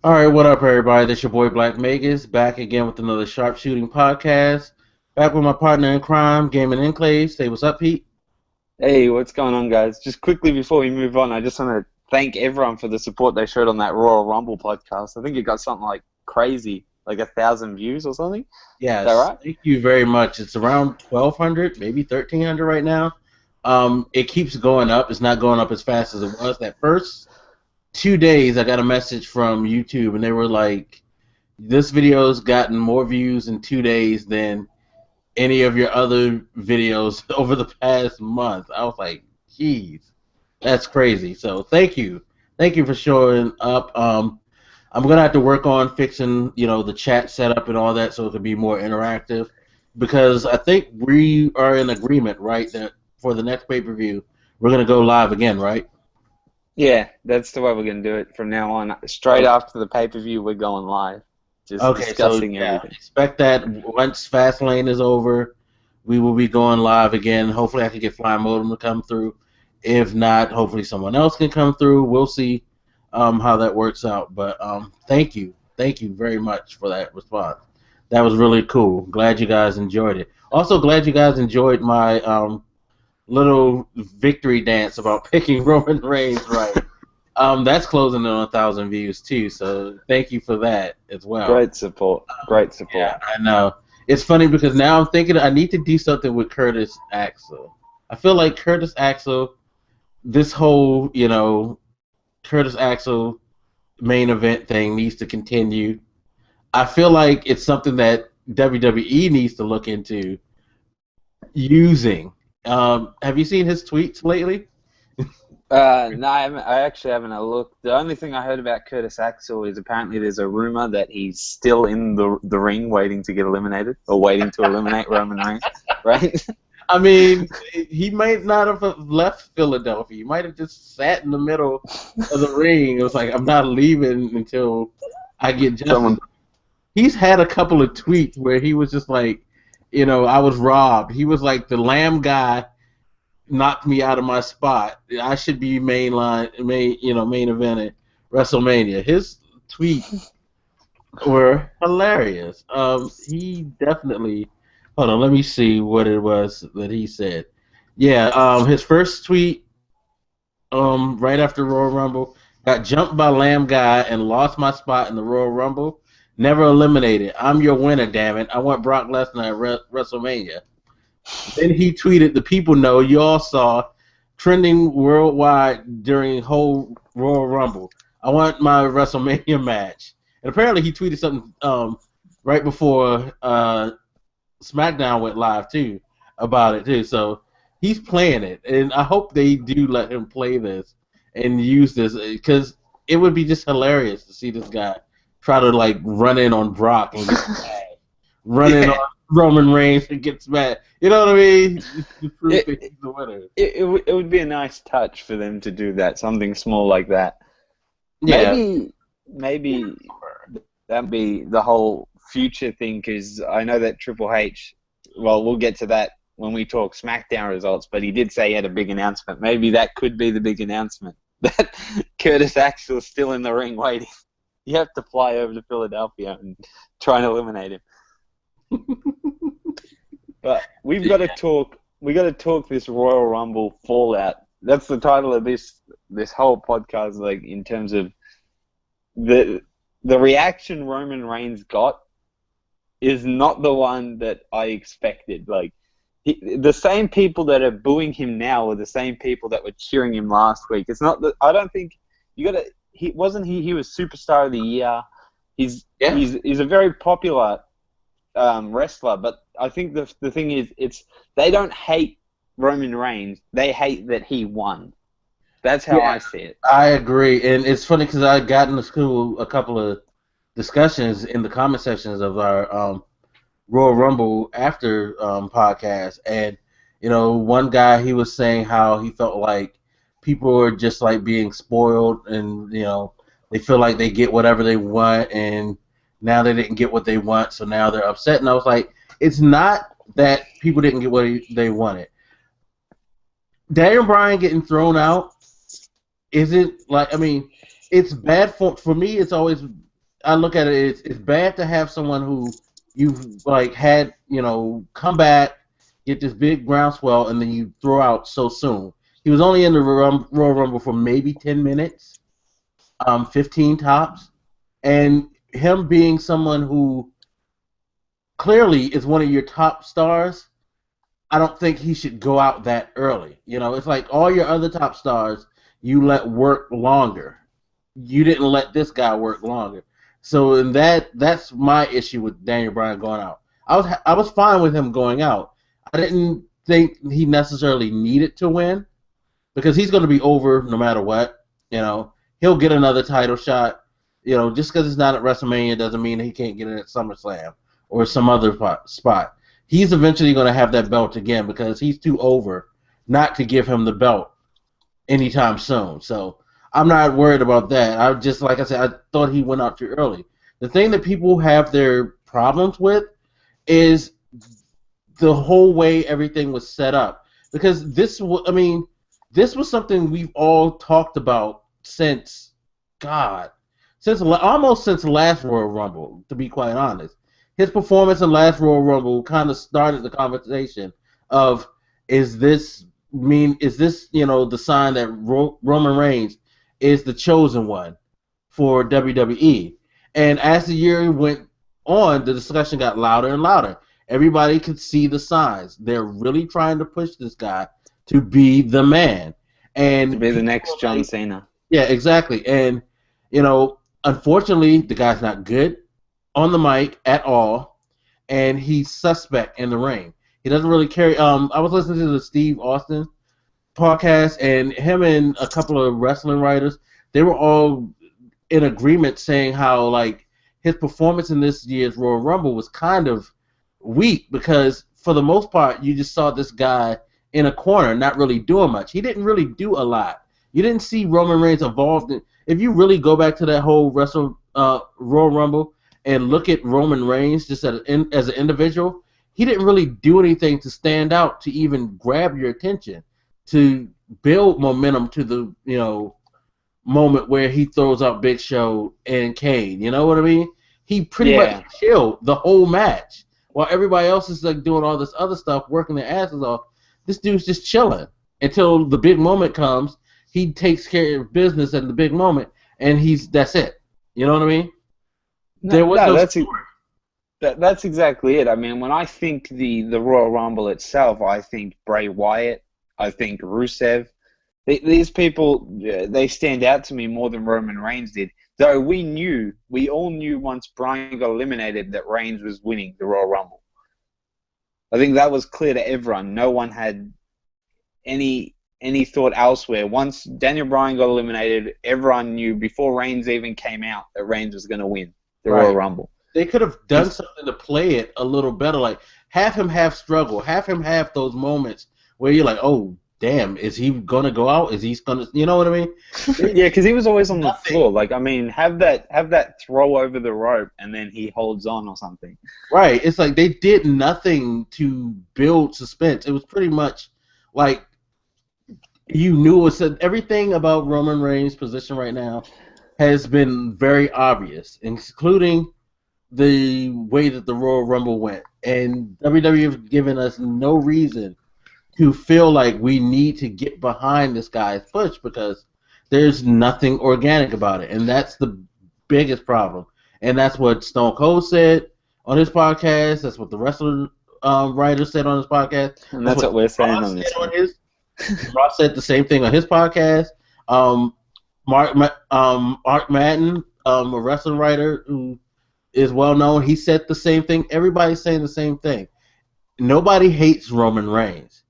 All right, what up, everybody? This your boy Black Magus back again with another Sharpshooting podcast. Back with my partner in crime, Gaming Enclave. Say what's up, Pete. Hey, what's going on, guys? Just quickly before we move on, I just want to thank everyone for the support they showed on that Royal Rumble podcast. I think it got something like crazy, like 1,000 views or something. Is that Yes, right? thank you very much. It's around 1,200, maybe 1,300 right now. It keeps going up. It's not going up as fast as it was. That first 2 days, I got a message from YouTube, and they were like, "This video's gotten more views in 2 days than any of your other videos over the past month." I was like, "Geez." That's crazy. So thank you for showing up. I'm gonna have to work on fixing, the chat setup and all that, so it can be more interactive. Because I think we are in agreement, right, that for the next pay-per-view, we're gonna go live again, right? Yeah, that's the way we're going to do it from now on. Straight Okay. after the pay-per-view, we're going live, just Okay. So discussing yeah, everything. expect that once Fastlane is over, we will be going live again. Hopefully, I can get Fly Modem to come through. If not, hopefully someone else can come through. We'll see how that works out. But thank you very much for that response. That was really cool. Glad you guys enjoyed it. Also, glad you guys enjoyed my little victory dance about picking Roman Reigns right. That's closing in on 1,000 views too. So thank you for that as well. Great support. Great support. Yeah, I know. It's funny because now I'm thinking I need to do something with Curtis Axel. I feel like Curtis Axel, this whole, Curtis Axel main event thing needs to continue. I feel like it's something that WWE needs to look into using. Have you seen his tweets lately? No, I actually haven't a look. The only thing I heard about Curtis Axel is apparently there's a rumor that he's still in the ring waiting to get eliminated or waiting to eliminate Roman Reigns, right? I mean, he might not have left Philadelphia. He might have just sat in the middle of the ring. It was like, I'm not leaving until I get justice. Someone, He's had a couple of tweets where he was just like, I was robbed. He was like, the Lamb guy knocked me out of my spot. I should be main event at WrestleMania. His tweets were hilarious. He definitely. Hold on, let me see what it was that he said. Yeah, his first tweet, right after Royal Rumble, got jumped by Lamb Guy and lost my spot in the Royal Rumble. Never eliminated. I'm your winner, damn it. I want Brock Lesnar at WrestleMania. Then he tweeted, "The people know you all saw trending worldwide during whole Royal Rumble. I want my WrestleMania match." And apparently he tweeted something right before SmackDown went live too about it too. So he's playing it, and I hope they do let him play this and use this because it would be just hilarious to see this guy try to like run in on Brock and get mad, run in yeah. on Roman Reigns and gets mad. You know what I mean? To prove that It, he's the winner. it would be a nice touch for them to do that, something small like that. Yeah. Maybe that'd be the whole future thing, because I know that Triple H, well, we'll get to that when we talk SmackDown results, but he did say he had a big announcement. Maybe that could be the big announcement, that Curtis Axel is still in the ring waiting. You have to fly over to Philadelphia and try and eliminate him. But we've got to talk. We got to talk this Royal Rumble fallout. That's the title of this whole podcast. Like, in terms of the reaction Roman Reigns got is not the one that I expected. Like, the same people that are booing him now are the same people that were cheering him last week. It's not that I don't think you got to. He was Superstar of the Year. He's Yeah. he's a very popular wrestler, but I think the thing is, they don't hate Roman Reigns. They hate that he won. That's how Yeah. I see it. I agree, and it's funny because I got into school a couple of discussions in the comment sections of our Royal Rumble after podcast, and one guy, he was saying how he felt like people were just like being spoiled, and they feel like they get whatever they want, and now they didn't get what they want, so now they're upset. And I was like, it's not that people didn't get what they wanted. Daniel Bryan getting thrown out isn't like, I mean, it's bad for me. It's always I look at it, it's bad to have someone who you've like had, come back, get this big groundswell, and then you throw out so soon. He was only in the Royal Rumble for maybe 10 minutes, 15 tops, and him being someone who clearly is one of your top stars, I don't think he should go out that early. It's like all your other top stars you let work longer. You didn't let this guy work longer. So in that's my issue with Daniel Bryan going out. I was fine with him going out. I didn't think he necessarily needed to win because he's going to be over no matter what. He'll get another title shot. Just because it's not at WrestleMania doesn't mean he can't get it at SummerSlam or some other spot. He's eventually going to have that belt again because he's too over not to give him the belt anytime soon. So I'm not worried about that. I just, like I said, I thought he went out too early. The thing that people have their problems with is the whole way everything was set up. Because this was something we've all talked about since almost since the last Royal Rumble, to be quite honest. His performance in last Royal Rumble kind of started the conversation of, is this the sign that Roman Reigns is the chosen one for WWE? And as the year went on, the discussion got louder and louder. Everybody could see the signs. They're really trying to push this guy to be the man. And to be the next John Cena. Yeah, exactly. And, unfortunately, the guy's not good on the mic at all, and he's suspect in the ring. He doesn't really carry. I was listening to the Steve Austin podcast, and him and a couple of wrestling writers, they were all in agreement saying how his performance in this year's Royal Rumble was kind of weak because for the most part you just saw this guy in a corner not really doing much. He didn't really do a lot. You didn't see Roman Reigns involved in. If you really go back to that whole Royal Rumble and look at Roman Reigns just as an individual, he didn't really do anything to stand out to even grab your attention, to build momentum to the moment where he throws out Big Show and Kane. You know what I mean? He pretty much chilled the whole match while everybody else is doing all this other stuff, working their asses off. This dude's just chilling until the big moment comes. He takes care of business at the big moment, and that's it. You know what I mean? That's exactly it. I mean, when I think the Royal Rumble itself, I think Bray Wyatt, I think Rusev. These people, they stand out to me more than Roman Reigns did. Though we all knew once Bryan got eliminated that Reigns was winning the Royal Rumble. I think that was clear to everyone. No one had any thought elsewhere. Once Daniel Bryan got eliminated, everyone knew before Reigns even came out that Reigns was going to win the Royal Rumble. They could have done something to play it a little better, like have him have struggle, have him have those moments where you're like, oh, damn, is he going to go out? Is he going to, you know what I mean? Yeah, because he was always on the floor. Have that throw over the rope and then he holds on or something. Right. It's like they did nothing to build suspense. It was pretty much like you knew it said everything about Roman Reigns' position right now has been very obvious, including the way that the Royal Rumble went. And WWE has given us no reason to feel like we need to get behind this guy's push because there's nothing organic about it. And that's the biggest problem. And that's what Stone Cold said on his podcast. That's what the wrestler writer said on his podcast. And that's what we're saying on this one. Ross said the same thing on his podcast. Mark Madden, a wrestling writer who is well known, he said the same thing. Everybody's saying the same thing. Nobody hates Roman Reigns.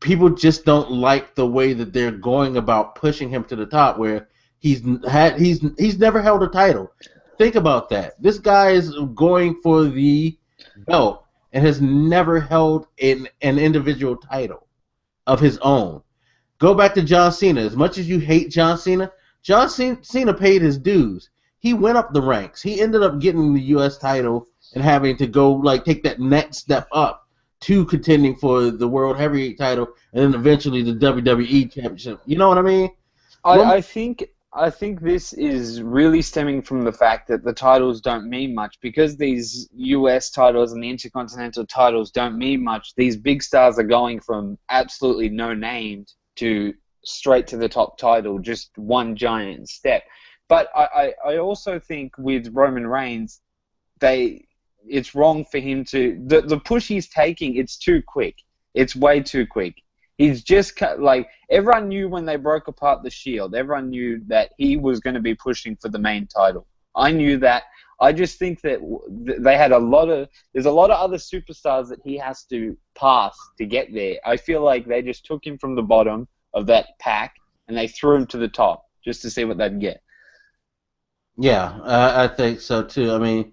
People just don't like the way that they're going about pushing him to the top, where he's never held a title. Think about that. This guy is going for the belt and has never held an individual title of his own. Go back to John Cena. As much as you hate John Cena paid his dues. He went up the ranks. He ended up getting the U.S. title and having to go take that next step up to contending for the World Heavyweight title and then eventually the WWE Championship. You know what I mean? I think I think this is really stemming from the fact that the titles don't mean much. Because these US titles and the Intercontinental titles don't mean much, these big stars are going from absolutely no named to straight to the top title, just one giant step. But I also think with Roman Reigns, it's wrong for him to the push he's taking. It's too quick. It's way too quick. He's just like everyone knew when they broke apart the Shield. Everyone knew that he was going to be pushing for the main title. I knew that. I just think that they had there's a lot of other superstars that he has to pass to get there. I feel like they just took him from the bottom of that pack and they threw him to the top just to see what they'd get. Yeah, I think so too. I mean,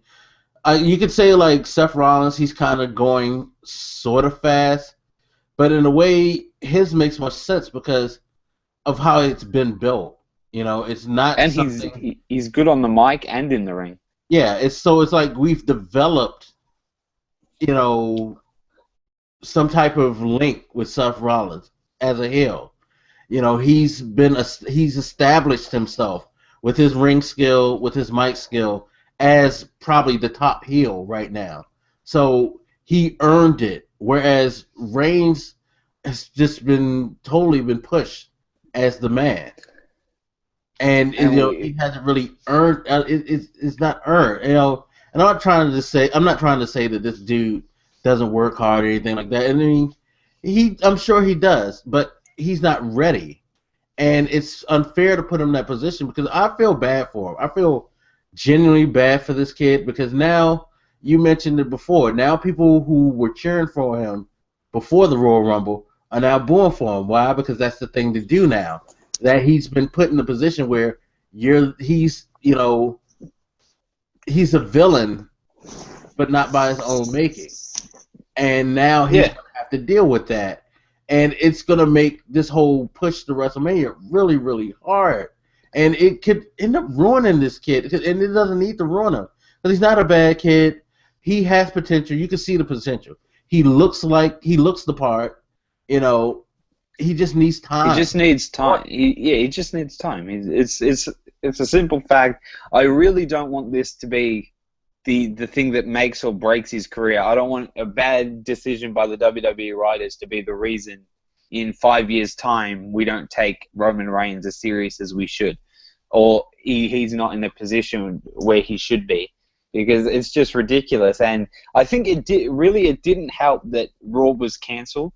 you could say like Seth Rollins, he's kind of going sort of fast, but in a way, his makes more sense because of how it's been built. You know, it's not And something. he's good on the mic and in the ring. Yeah, it's like we've developed, you know, some type of link with Seth Rollins as a heel. You know, he's established himself with his ring skill, with his mic skill, as probably the top heel right now. So he earned it, whereas Reigns has just been totally been pushed as the man, and you know he hasn't really earned. It's not earned, you know. And I'm not trying to say that this dude doesn't work hard or anything like that. And I mean, I'm sure he does, but he's not ready. And it's unfair to put him in that position because I feel bad for him. I feel genuinely bad for this kid because now, you mentioned it before, now people who were cheering for him before the Royal Rumble are now booing for him. Why? Because that's the thing to do now. That he's been put in a position where he's a villain, but not by his own making. And now he's going to have to deal with that. And it's going to make this whole push to WrestleMania really, really hard. And it could end up ruining this kid. And it doesn't need to ruin him. Because he's not a bad kid. He has potential. You can see the potential. He looks the part. You know, he just needs time. He just needs time. He just needs time. It's a simple fact. I really don't want this to be the thing that makes or breaks his career. I don't want a bad decision by the WWE writers to be the reason in 5 years' time we don't take Roman Reigns as serious as we should, or he's not in a position where he should be, because it's just ridiculous. And I think it didn't help that Raw was cancelled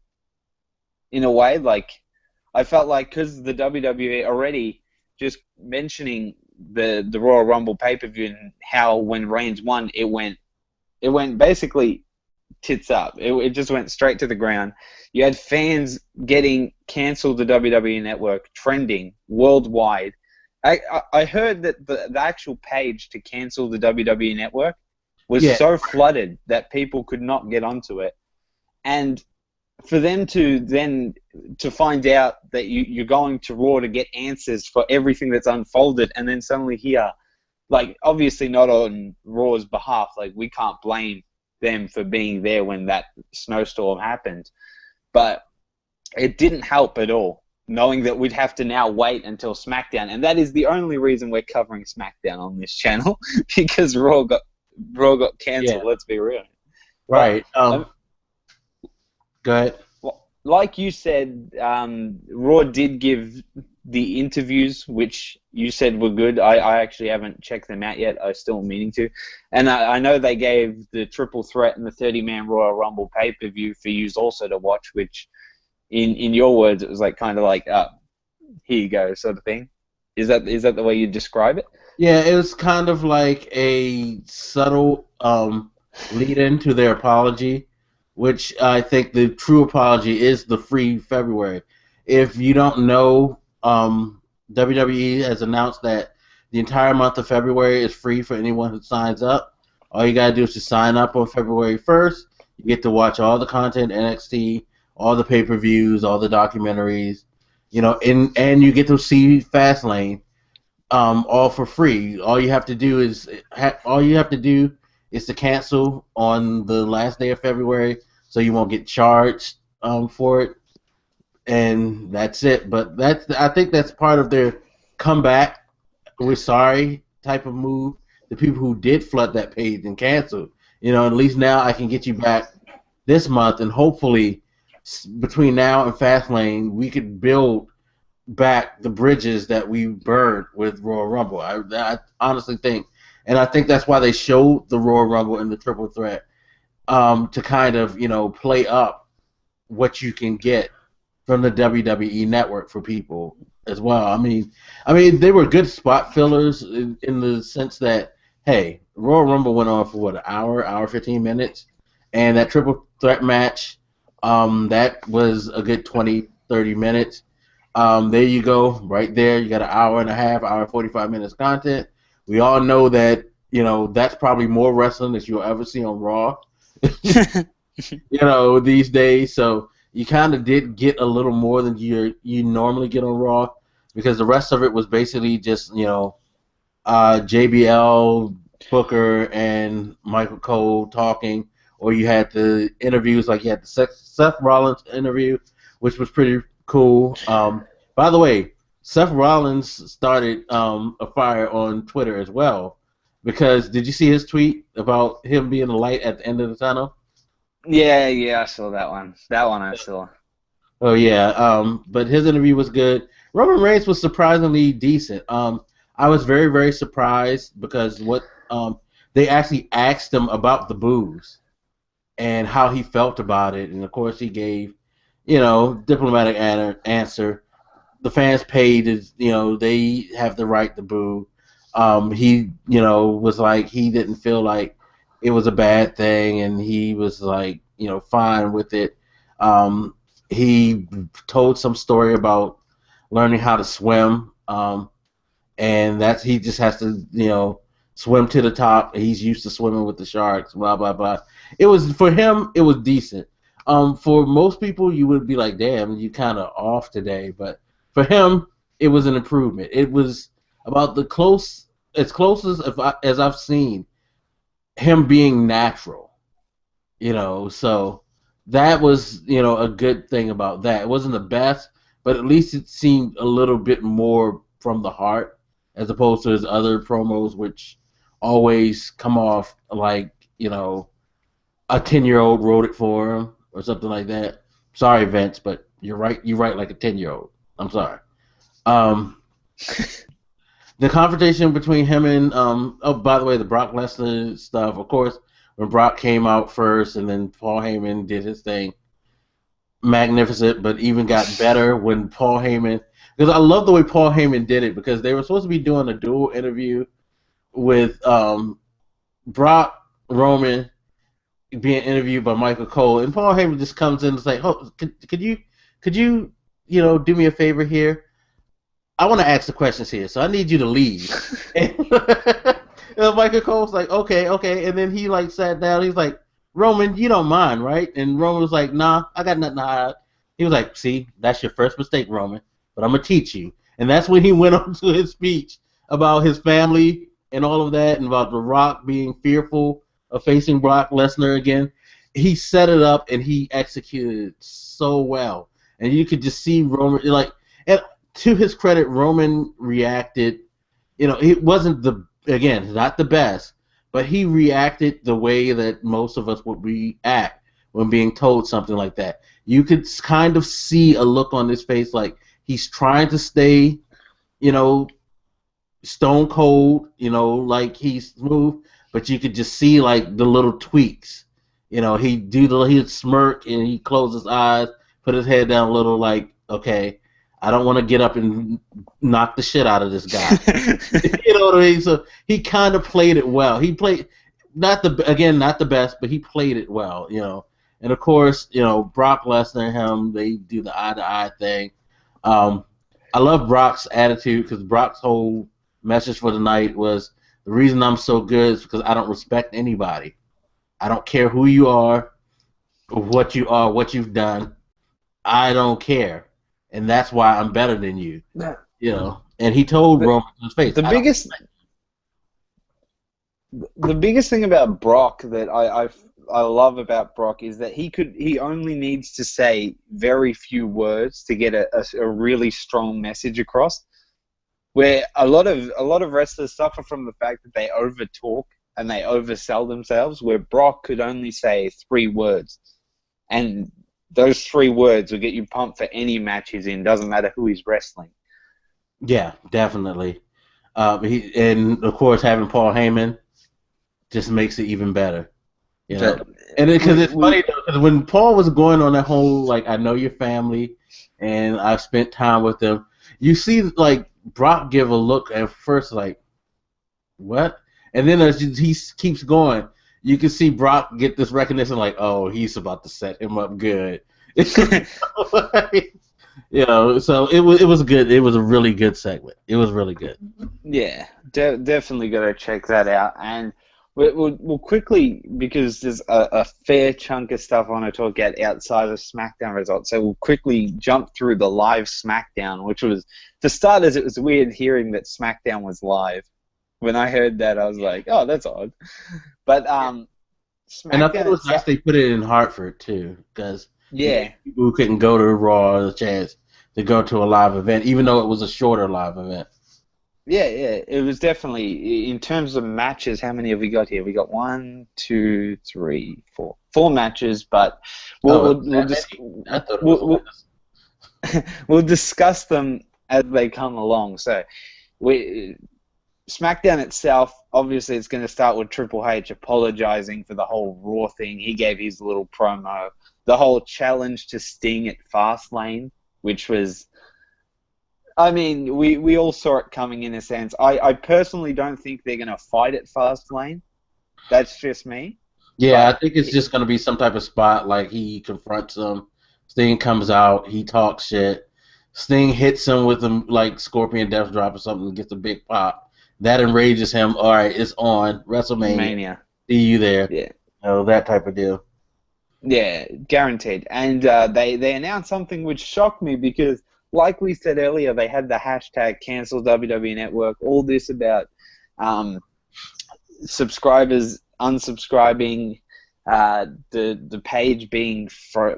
in a way. Like, I felt like because the WWE already just mentioning the Royal Rumble pay-per-view and how when Reigns won, it went basically tits up. It just went straight to the ground. You had fans getting cancelled the WWE Network, trending worldwide. I heard that the actual page to cancel the WWE Network was so flooded that people could not get onto it. And for them to find out that you're going to Raw to get answers for everything that's unfolded, and then suddenly here, like, obviously not on Raw's behalf, like, we can't blame them for being there when that snowstorm happened, but it didn't help at all, knowing that we'd have to now wait until SmackDown, and that is the only reason we're covering SmackDown on this channel, because Raw got cancelled. Let's be real. Right. Go ahead. Like you said, Raw did give the interviews, which you said were good. I actually haven't checked them out yet. I'm still meaning to. And I know they gave the Triple Threat and the 30-man Royal Rumble pay-per-view for you also to watch, which, in your words, it was like kind of like, here you go, sort of thing. Is that the way you describe it? Yeah, it was kind of like a subtle lead-in to their apology, which I think the true apology is the free February. If you don't know, WWE has announced that the entire month of February is free for anyone who signs up. All you gotta do is to sign up on February 1st. You get to watch all the content, NXT, all the pay-per-views, all the documentaries, you know, and you get to see Fastlane, all for free. All you have to do is to cancel on the last day of February, so you won't get charged for it, and that's it. But I think that's part of their comeback we're sorry type of move. The people who did flood that page and canceled, at least now I can get you back this month, and hopefully between now and Fastlane, we could build back the bridges that we burned with Royal Rumble. I honestly think, and I think that's why they showed the Royal Rumble and the Triple Threat, to kind of play up what you can get from the WWE network for people as well. I mean, they were good spot fillers in the sense that, hey, Royal Rumble went on for what, an hour 15 minutes, and that triple threat match, that was a good 20, 30 minutes. There you go, right there. You got an hour and a half, hour and 45 minutes content. We all know that, that's probably more wrestling that you'll ever see on Raw, these days. So you kind of did get a little more than you normally get on Raw, because the rest of it was basically just JBL, Booker, and Michael Cole talking, or you had the interviews, like you had the Seth Rollins interview, which was pretty cool. By the way, Seth Rollins started a fire on Twitter as well, because did you see his tweet about him being the light at the end of the tunnel? Yeah, I saw that one. That one I saw. Oh yeah, but his interview was good. Roman Reigns was surprisingly decent. I was very, very surprised because they actually asked him about the booze and how he felt about it, and of course he gave, diplomatic answer. The fans paid, they have the right to boo. He, was like, he didn't feel like it was a bad thing, and he was like, fine with it. He told some story about learning how to swim, and he just has to, swim to the top. He's used to swimming with the sharks, blah, blah, blah. For him, it was decent. For most people, you would be like, damn, you kind of off today, but for him, it was an improvement. It was about as close as I've seen him being natural, so that was, a good thing about that. It wasn't the best, but at least it seemed a little bit more from the heart, as opposed to his other promos, which always come off like, a 10-year-old wrote it for him or something like that. Sorry, Vince, but you're right. You write like a 10-year-old. I'm sorry. The confrontation between him and by the way, the Brock Lesnar stuff, of course, when Brock came out first and then Paul Heyman did his thing, magnificent, but even got better when Paul Heyman, because I love the way Paul Heyman did it, because they were supposed to be doing a dual interview with Brock, Roman, being interviewed by Michael Cole, and Paul Heyman just comes in and say, "Oh, could you do me a favor here? I want to ask the questions here, so I need you to leave." And Michael Cole's like, okay, and then he like sat down. He's like, "Roman, you don't mind, right?" And Roman was like, "Nah, I got nothing to hide." He was like, "See, that's your first mistake, Roman, but I'm gonna teach you." And that's when he went on to his speech about his family and all of that, and about The Rock being fearful of facing Brock Lesnar again. He set it up and he executed it so well, and you could just see Roman like. And to his credit, Roman reacted. It wasn't not the best, but he reacted the way that most of us would react when being told something like that. You could kind of see a look on his face like he's trying to stay, stone cold, like he's smooth, but you could just see like the little tweaks. He'd smirk and he'd close his eyes, put his head down a little, like, okay, I don't want to get up and knock the shit out of this guy. You know what I mean? So he kind of played it well. He played not the best, but he played it well. And of course, Brock Lesnar and him, they do the eye to eye thing. I love Brock's attitude, because Brock's whole message for the night was, the reason I'm so good is because I don't respect anybody. I don't care who you are, or what you are, what you've done. I don't care. And that's why I'm better than you. And he told Roman to his face. The biggest thing about Brock that I love about Brock is that he only needs to say very few words to get a really strong message across. where a lot of wrestlers suffer from the fact that they over talk and they oversell themselves, where Brock could only say 3 words, and those 3 words will get you pumped for any match he's in, doesn't matter who he's wrestling. Yeah, definitely. And of course, having Paul Heyman just makes it even better. You know, and because it's funny though, because when Paul was going on that whole like I know your family, and I've spent time with them, you see like Brock give a look at first like what, and then as he keeps going, you can see Brock get this recognition like oh he's about to set him up good. You know, so it was good. It was a really good segment. It was really good. Yeah, definitely got to check that out. And we'll quickly, because there's a fair chunk of stuff I want to talk about outside of SmackDown results, so we'll quickly jump through the live SmackDown, which was, for starters, it was weird hearing that SmackDown was live. When I heard that, I was like, oh, that's odd. But SmackDown, and I thought it was nice they put it in Hartford, too, because yeah, people who couldn't go to Raw had a chance to go to a live event, even though it was a shorter live event. Yeah, it was definitely, in terms of matches, how many have we got here? We got 1, 2, 3, 4. 4 matches, but we'll discuss them as they come along. So, SmackDown itself, obviously it's going to start with Triple H apologizing for the whole Raw thing. He gave his little promo. The whole challenge to Sting at Fastlane, which was... I mean, we all saw it coming in a sense. I personally don't think they're going to fight at Fastlane. That's just me. Yeah, I think it's just going to be some type of spot, like he confronts him, Sting comes out, he talks shit, Sting hits him with a like Scorpion Death Drop or something, gets a big pop. That enrages him. All right, it's on. WrestleMania. See you there. Yeah. You know, that type of deal. Yeah, guaranteed. And they announced something which shocked me because, like we said earlier, they had the hashtag cancel WWE Network, all this about subscribers unsubscribing, the page being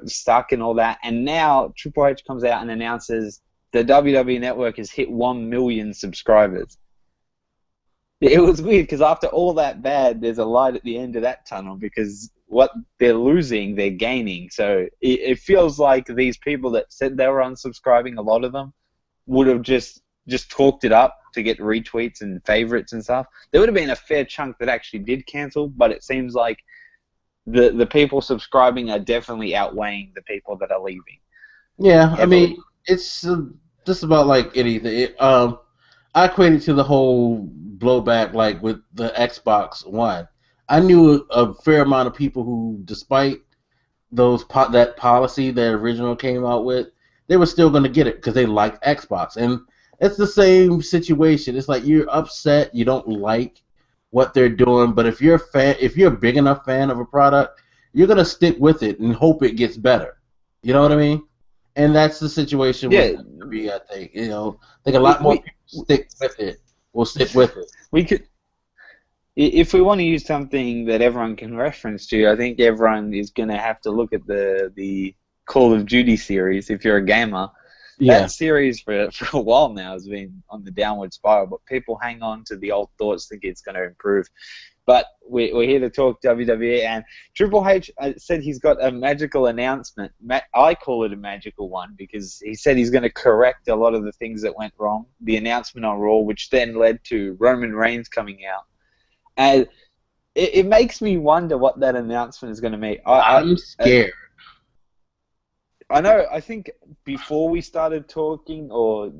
stuck and all that. And now Triple H comes out and announces the WWE Network has hit 1 million subscribers. It was weird because after all that bad, there's a light at the end of that tunnel because what they're losing, they're gaining. So it feels like these people that said they were unsubscribing, a lot of them, would have just talked it up to get retweets and favorites and stuff. There would have been a fair chunk that actually did cancel, but it seems like the people subscribing are definitely outweighing the people that are leaving. Yeah, heavily. I mean, it's just about like anything. I equate it to the whole blowback, like with the Xbox One. I knew a fair amount of people who, despite that policy that original came out with, they were still going to get it because they liked Xbox. And it's the same situation. It's like you're upset, you don't like what they're doing, but if you're a big enough fan of a product, you're going to stick with it and hope it gets better. You know what I mean? And that's the situation with WWE, I think. You know, I think a lot more people stick with it. Will stick with it. We could, if we want to use something that everyone can reference to, I think everyone is going to have to look at the Call of Duty series. If you're a gamer, that series for a while now has been on the downward spiral. But people hang on to the old thoughts, think it's going to improve. But we're here to talk WWE, and Triple H said he's got a magical announcement. I call it a magical one because he said he's going to correct a lot of the things that went wrong. The announcement on Raw, which then led to Roman Reigns coming out. And it makes me wonder what that announcement is going to mean. I'm scared. I know, I think before we started talking, or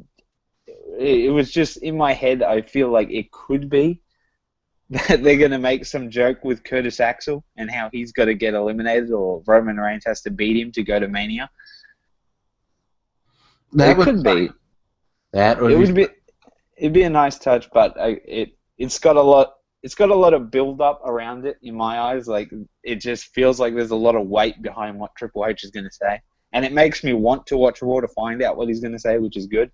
it was just in my head, I feel like it could be that they're going to make some joke with Curtis Axel and how he's got to get eliminated or Roman Reigns has to beat him to go to Mania. It could be. It'd be a nice touch, but it's got a lot of build up around it in my eyes. Like it just feels like there's a lot of weight behind what Triple H is going to say, and it makes me want to watch Raw to find out what he's going to say, which is good.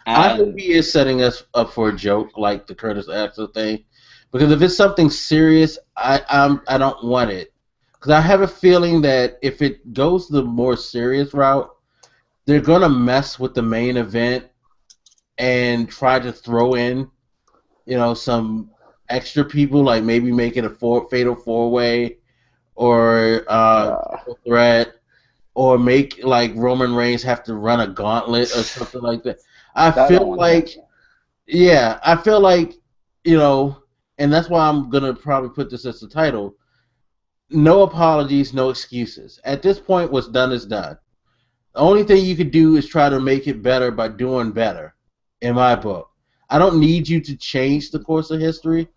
I think he is setting us up for a joke like the Curtis Axel thing. Because if it's something serious, I don't want it. Because I have a feeling that if it goes the more serious route, they're going to mess with the main event and try to throw in, some extra people, like maybe make it a fatal four-way or triple threat, or make like Roman Reigns have to run a gauntlet or something like that. I feel like, I feel like, and that's why I'm gonna probably put this as the title. No apologies, no excuses. At this point, what's done is done. The only thing you could do is try to make it better by doing better, in my book. I don't need you to change the course of history.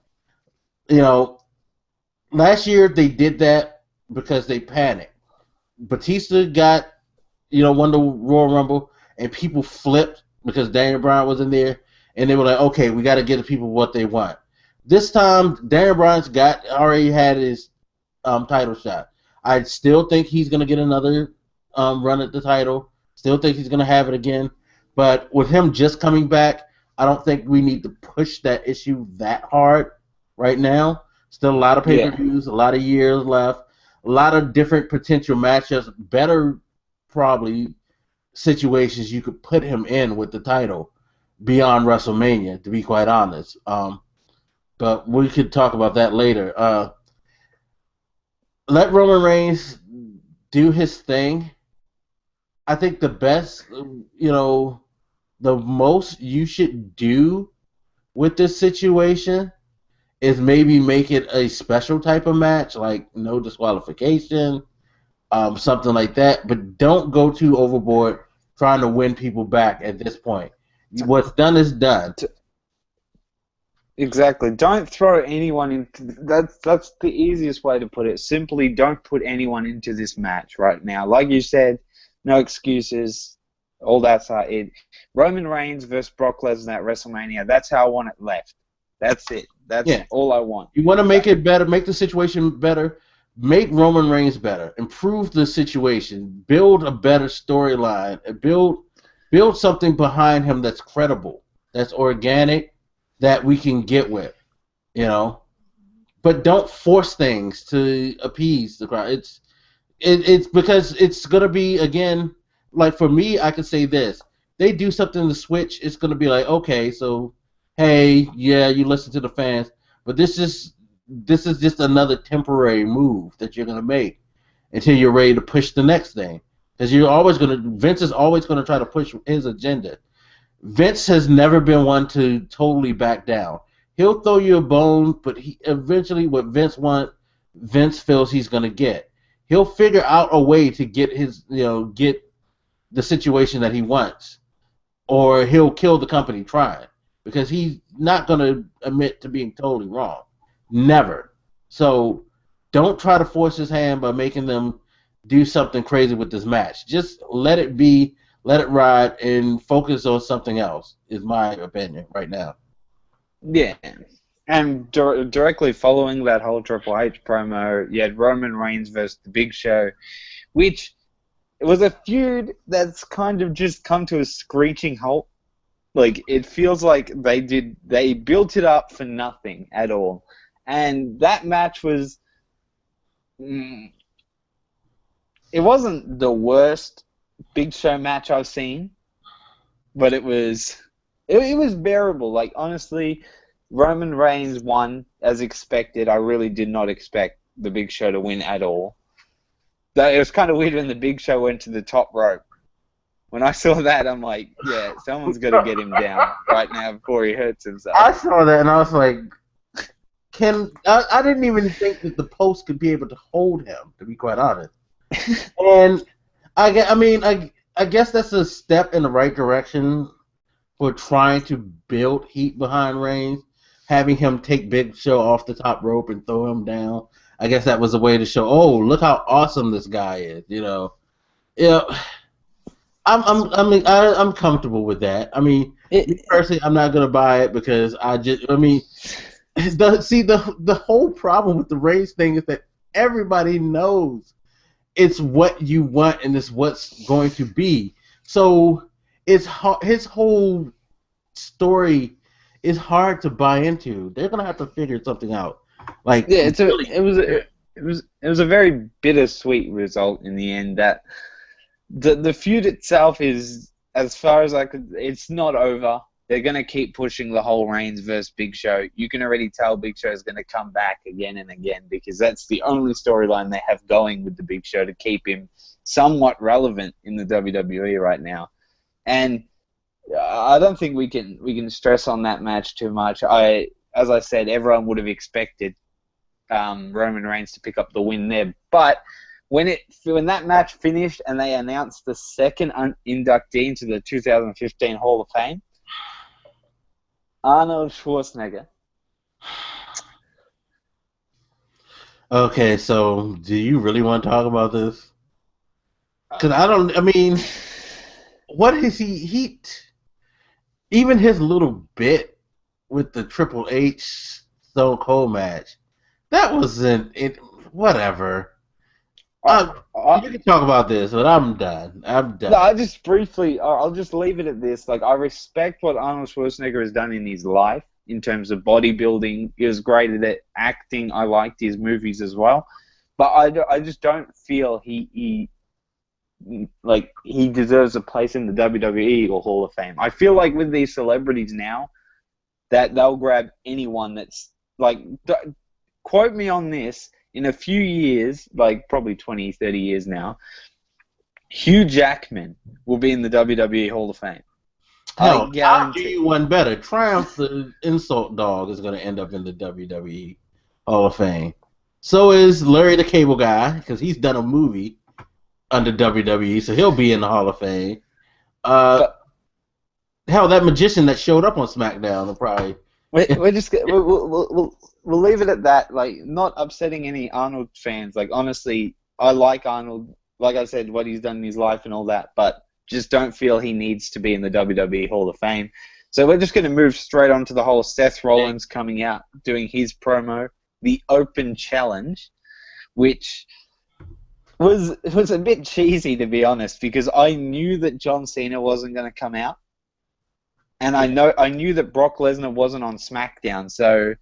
Last year they did that because they panicked. Batista won the Royal Rumble, and people flipped because Daniel Bryan was in there, and they were like, okay, we got to get the people what they want. This time, Daniel Bryan's already had his title shot. I still think he's going to get another run at the title. Still think he's going to have it again. But with him just coming back, I don't think we need to push that issue that hard right now. Still a lot of pay-per-views, a lot of years left, a lot of different potential matchups, better probably situations you could put him in with the title beyond WrestleMania, to be quite honest. But we could talk about that later. Let Roman Reigns do his thing. I think the best, the most you should do with this situation is maybe make it a special type of match, like no disqualification, something like that. But don't go too overboard trying to win people back at this point. What's done is done. Exactly. Don't throw anyone into that's the easiest way to put it. Simply don't put anyone into this match right now. Like you said, no excuses. All that's it. Roman Reigns versus Brock Lesnar at WrestleMania. That's how I want it left. That's it. That's all I want. You want to make it better, make the situation better, make Roman Reigns better, improve the situation, build a better storyline, and build something behind him that's credible, that's organic, that we can get with, But don't force things to appease the crowd. It's because it's gonna be, again, like for me, I could say this: they do something to switch, it's gonna be like, okay, so hey, yeah, you listen to the fans, but this is just another temporary move that you're gonna make until you're ready to push the next thing. Because Vince is always gonna try to push his agenda. Vince has never been one to totally back down. He'll throw you a bone, but eventually what Vince wants, Vince feels he's going to get. He'll figure out a way to get get the situation that he wants, or he'll kill the company trying, because he's not going to admit to being totally wrong. Never. So don't try to force his hand by making them do something crazy with this match. Just let it be. Let it ride and focus on something else, is my opinion right now. Yeah. And directly following that whole Triple H promo, you had Roman Reigns versus The Big Show, which was a feud that's kind of just come to a screeching halt. Like, it feels like they built it up for nothing at all. And that match was... it wasn't the worst Big Show match I've seen, but it was bearable. Like, honestly, Roman Reigns won as expected. I really did not expect the Big Show to win at all. Though it was kind of weird when the Big Show went to the top rope. When I saw that, I'm like, yeah, someone's got to get him down right now before he hurts himself. I saw that and I was like, I didn't even think that the post could be able to hold him, to be quite honest. And I guess that's a step in the right direction for trying to build heat behind Reigns, having him take Big Show off the top rope and throw him down. I guess that was a way to show, oh, look how awesome this guy is, I'm comfortable with that. I mean, personally, I'm not gonna buy it because the whole problem with the Reigns thing is that everybody knows it's what you want and it's what's going to be. So his whole story is hard to buy into. They're gonna have to figure something out. Like, yeah, it was a very bittersweet result in the end. That the feud itself is, as far as it's not over. they're going to keep pushing the whole Reigns versus Big Show. You can already tell Big Show is going to come back again and again because that's the only storyline they have going with the Big Show to keep him somewhat relevant in the WWE right now. And I don't think we can stress on that match too much. As I said, everyone would have expected Roman Reigns to pick up the win there, but when that match finished and they announced the second inductee into the 2015 Hall of Fame, Arnold Schwarzenegger. Okay, so do you really want to talk about this? Because what is he even his little bit with the Triple H Stone Cold match, that wasn't it. Whatever. You can talk about this, but I'm done. No, I'll just leave it at this. Like, I respect what Arnold Schwarzenegger has done in his life in terms of bodybuilding. He was great at acting. I liked his movies as well. But I just don't feel he deserves a place in the WWE or Hall of Fame. I feel like with these celebrities now, that they'll grab anyone that's, like, quote me on this, in a few years, like probably 20, 30 years now, Hugh Jackman will be in the WWE Hall of Fame. Hell, I'll do you one better. Triumph the Insult Dog is going to end up in the WWE Hall of Fame. So is Larry the Cable Guy, because he's done a movie under WWE, so he'll be in the Hall of Fame. Hell, that magician that showed up on SmackDown will probably... We'll leave it at that. Like, not upsetting any Arnold fans. Like, honestly, I like Arnold. Like I said, what he's done in his life and all that, but just don't feel he needs to be in the WWE Hall of Fame. So we're just going to move straight on to the whole Seth Rollins coming out, doing his promo, the Open Challenge, which was a bit cheesy, to be honest, because I knew that John Cena wasn't going to come out. And I knew that Brock Lesnar wasn't on SmackDown, so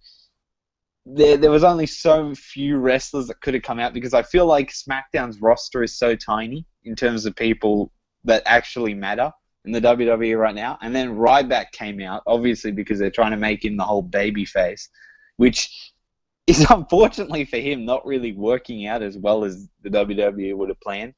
there was only so few wrestlers that could have come out because I feel like SmackDown's roster is so tiny in terms of people that actually matter in the WWE right now. And then Ryback came out, obviously because they're trying to make him the whole baby face, which is unfortunately for him not really working out as well as the WWE would have planned.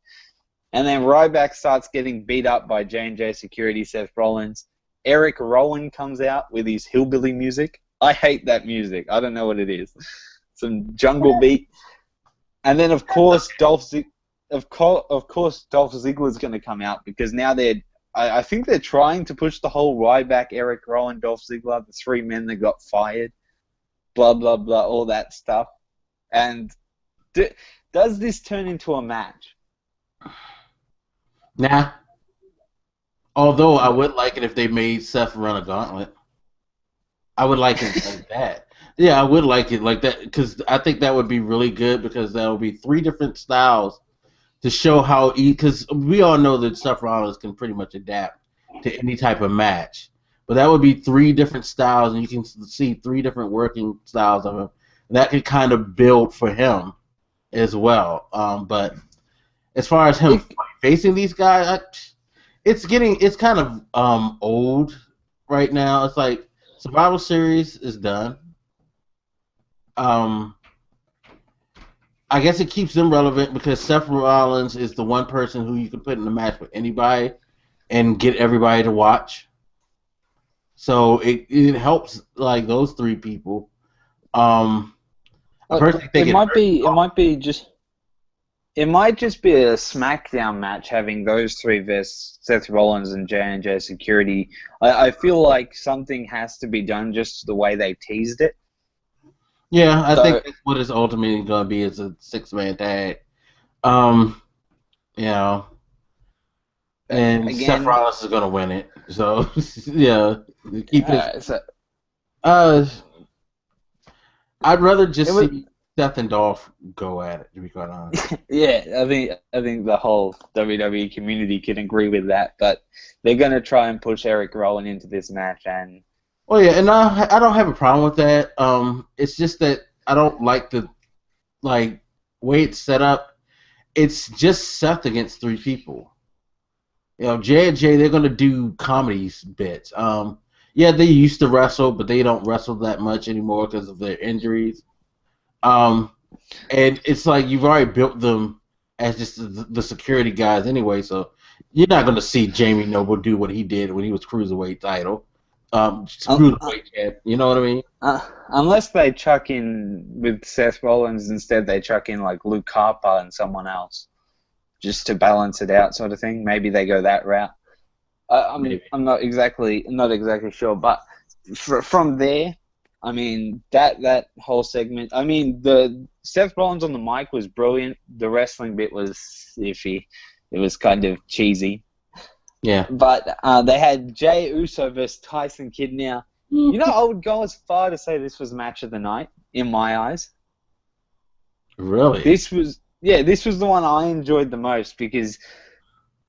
And then Ryback starts getting beat up by J&J Security, Seth Rollins. Eric Rowan comes out with his hillbilly music. I hate that music. I don't know what it is. Some jungle beat. And then, of course, Dolph Ziggler's going to come out because now I think they're trying to push the whole Ryback, Eric Rowan, Dolph Ziggler, the three men that got fired, blah, blah, blah, all that stuff. And does this turn into a match? Nah. Although I would like it if they made Seth run a gauntlet. I would like it like that. Yeah, I would like it like that because I think that would be really good because that would be three different styles to show how because we all know that Seth Rollins can pretty much adapt to any type of match. But that would be three different styles, and you can see three different working styles of him. And that could kind of build for him as well. But as far as him facing these guys, it's kind of old right now. It's like Survival Series is done. I guess it keeps them relevant because Seth Rollins is the one person who you can put in a match with anybody and get everybody to watch. So it helps like those three people. I personally think it might just be a SmackDown match having those three versus Seth Rollins and J&J Security. I feel like something has to be done just the way they teased it. Yeah, I think that's what it's ultimately going to be is a 6-man tag. You know, and again, Seth Rollins is going to win it. So, yeah, keep it. I'd rather just see Seth and Dolph go at it, to be quite honest. Yeah, I think the whole WWE community can agree with that, but they're going to try and push Eric Rowan into this match. And oh yeah, and I don't have a problem with that. It's just that I don't like the way it's set up. It's just Seth against three people. You know, J&J, they're going to do comedy bits. Yeah, they used to wrestle, but they don't wrestle that much anymore because of their injuries. Um, and it's like you've already built them as just the security guys anyway, so you're not going to see Jamie Noble do what he did when he was cruiserweight title, Um, cruiserweight champ. You know what I mean? unless they chuck in with Seth Rollins instead, they chuck in like Luke Harper and someone else just to balance it out, sort of thing. Maybe they go that route. Maybe. I'm not exactly sure, but from there, I mean that whole segment. I mean the Seth Rollins on the mic was brilliant. The wrestling bit was iffy. It was kind of cheesy. Yeah. But they had Jey Uso versus Tyson Kidd. Now, you know, I would go as far to say this was match of the night in my eyes. Really? This was the one I enjoyed the most because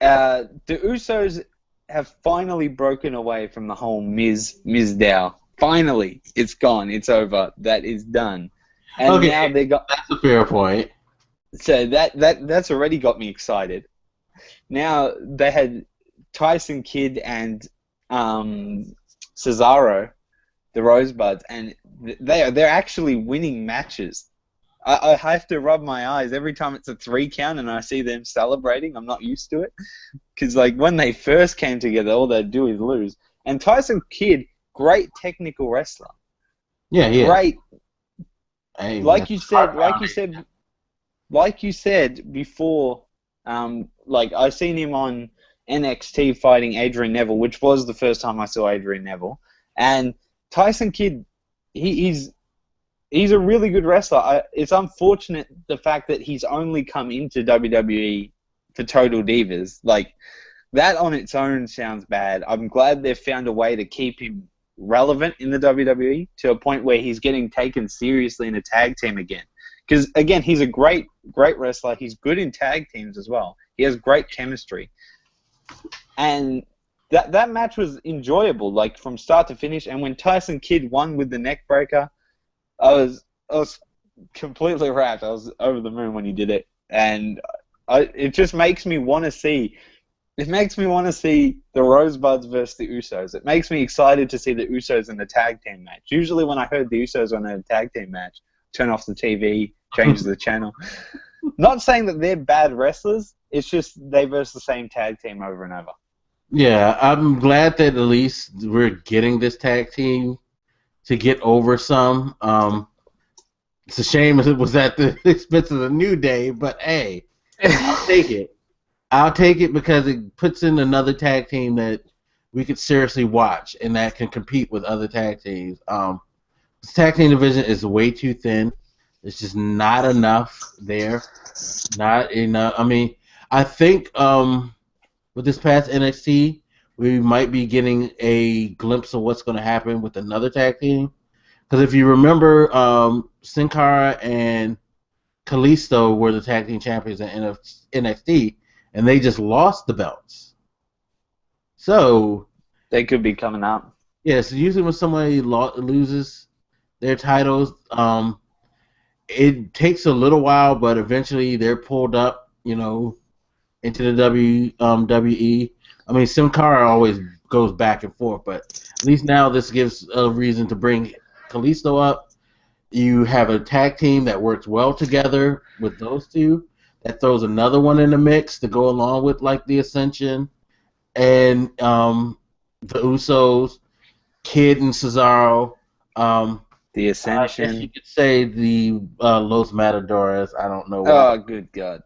the Usos have finally broken away from the whole Mizdow. Finally, it's gone. It's over. That is done. And Okay, now they got. that's a fair point. So that's already got me excited. Now they had Tyson Kidd and Cesaro, the Rosebuds, and they're actually winning matches. I have to rub my eyes every time it's a 3 count and I see them celebrating. I'm not used to it because like when they first came together, all they'd do is lose. And Tyson Kidd, great technical wrestler. Yeah, yeah. Great, Hey, like man. you said before. Like I seen him on NXT fighting Adrian Neville, which was the first time I saw Adrian Neville. And Tyson Kidd, he's a really good wrestler. It's unfortunate the fact that he's only come into WWE for Total Divas. Like, that on its own sounds bad. I'm glad they've found a way to keep him relevant in the WWE to a point where he's getting taken seriously in a tag team again. Because, again, he's a great wrestler. He's good in tag teams as well. He has great chemistry. And that match was enjoyable, like, from start to finish. And when Tyson Kidd won with the neck breaker, I was completely wrapped. I was over the moon when he did it, and it just makes me want to see. It makes me want to see the Rosebuds versus the Usos. It makes me excited to see the Usos in the tag team match. Usually, when I heard the Usos on a tag team match, turn off the TV, change the channel. Not saying that they're bad wrestlers. It's just they versus the same tag team over and over. Yeah, I'm glad that at least we're getting this tag team to get over some. It's a shame it was at the expense of the New Day, but hey, I'll take it. I'll take it because it puts in another tag team that we could seriously watch and that can compete with other tag teams. This tag team division is way too thin. There's just not enough there. Not enough. I mean, I think with this past NXT, we might be getting a glimpse of what's going to happen with another tag team. Because if you remember, Sin Cara and Kalisto were the tag team champions in NXT, and they just lost the belts. So they could be coming out. Yeah, so usually when somebody loses their titles, it takes a little while, but eventually they're pulled up, into the WWE. I mean, Sin Cara always goes back and forth, but at least now this gives a reason to bring Kalisto up. You have a tag team that works well together with those two. That throws another one in the mix to go along with like the Ascension and the Usos, Kid and Cesaro. The Ascension. I guess you could say the Los Matadores. I don't know why. Oh, good God.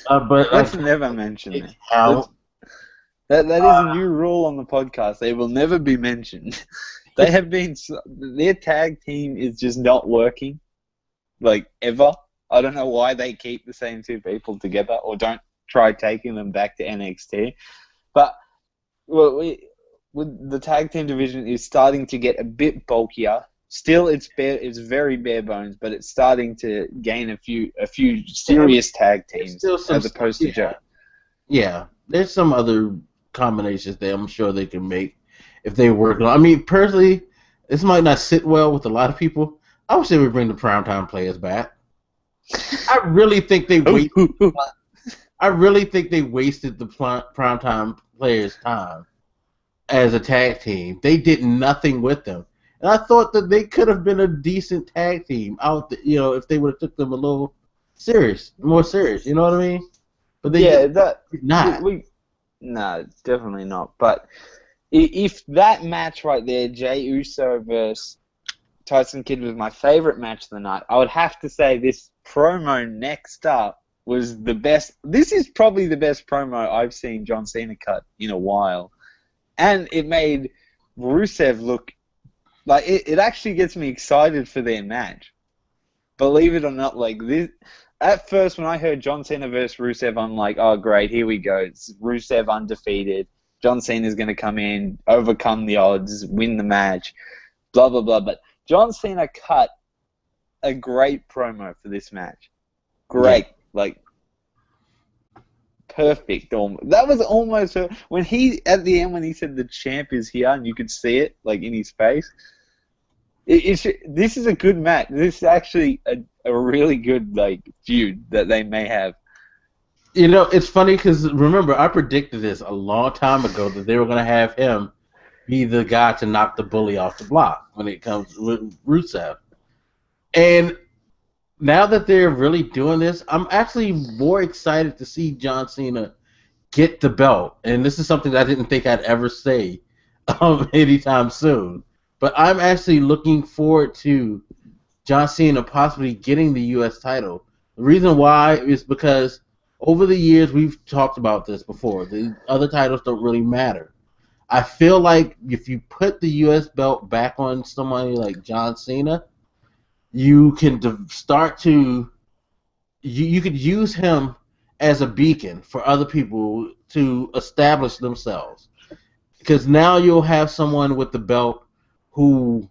But let's never mention that. That is a new rule on the podcast. They will never be mentioned. They have been. Their tag team is just not working, like ever. I don't know why they keep the same two people together or don't try taking them back to NXT. But with the tag team division is starting to get a bit bulkier. Still, it's very bare bones, but it's starting to gain a few serious tag teams as opposed to Joe. Yeah, there's some other combinations that I'm sure they can make if they work on. I mean, personally, this might not sit well with a lot of people. I wish they would bring the primetime players back. I really think they wasted. I really think they wasted the primetime players' time. as a tag team. They did nothing with them. And I thought that they could have been a decent tag team if they would have took them a little more serious. You know what I mean? But they Yeah, just that did not. no, definitely not. But if that match right there, Jey Uso versus Tyson Kidd, was my favorite match of the night, I would have to say this promo next up was the best. This is probably the best promo I've seen John Cena cut in a while. And it made Rusev look like it actually gets me excited for their match. Believe it or not, like this. At first, when I heard John Cena versus Rusev, I'm like, oh, great, here we go. It's Rusev undefeated. John Cena's going to come in, overcome the odds, win the match, blah, blah, blah. But John Cena cut a great promo for this match. Great. Yeah. Like, perfect. That was almost when at the end when he said the champ is here and you could see it like in his face. This is a good match. This is actually a really good feud that they may have. You know, it's funny because remember I predicted this a long time ago that they were going to have him be the guy to knock the bully off the block when it comes with Rusev. And now that they're really doing this, I'm actually more excited to see John Cena get the belt. And this is something that I didn't think I'd ever say anytime soon. But I'm actually looking forward to John Cena possibly getting the U.S. title. The reason why is because over the years we've talked about this before. The other titles don't really matter. I feel like if you put the U.S. belt back on somebody like John Cena, you can start to you could use him as a beacon for other people to establish themselves. Because now you'll have someone with the belt who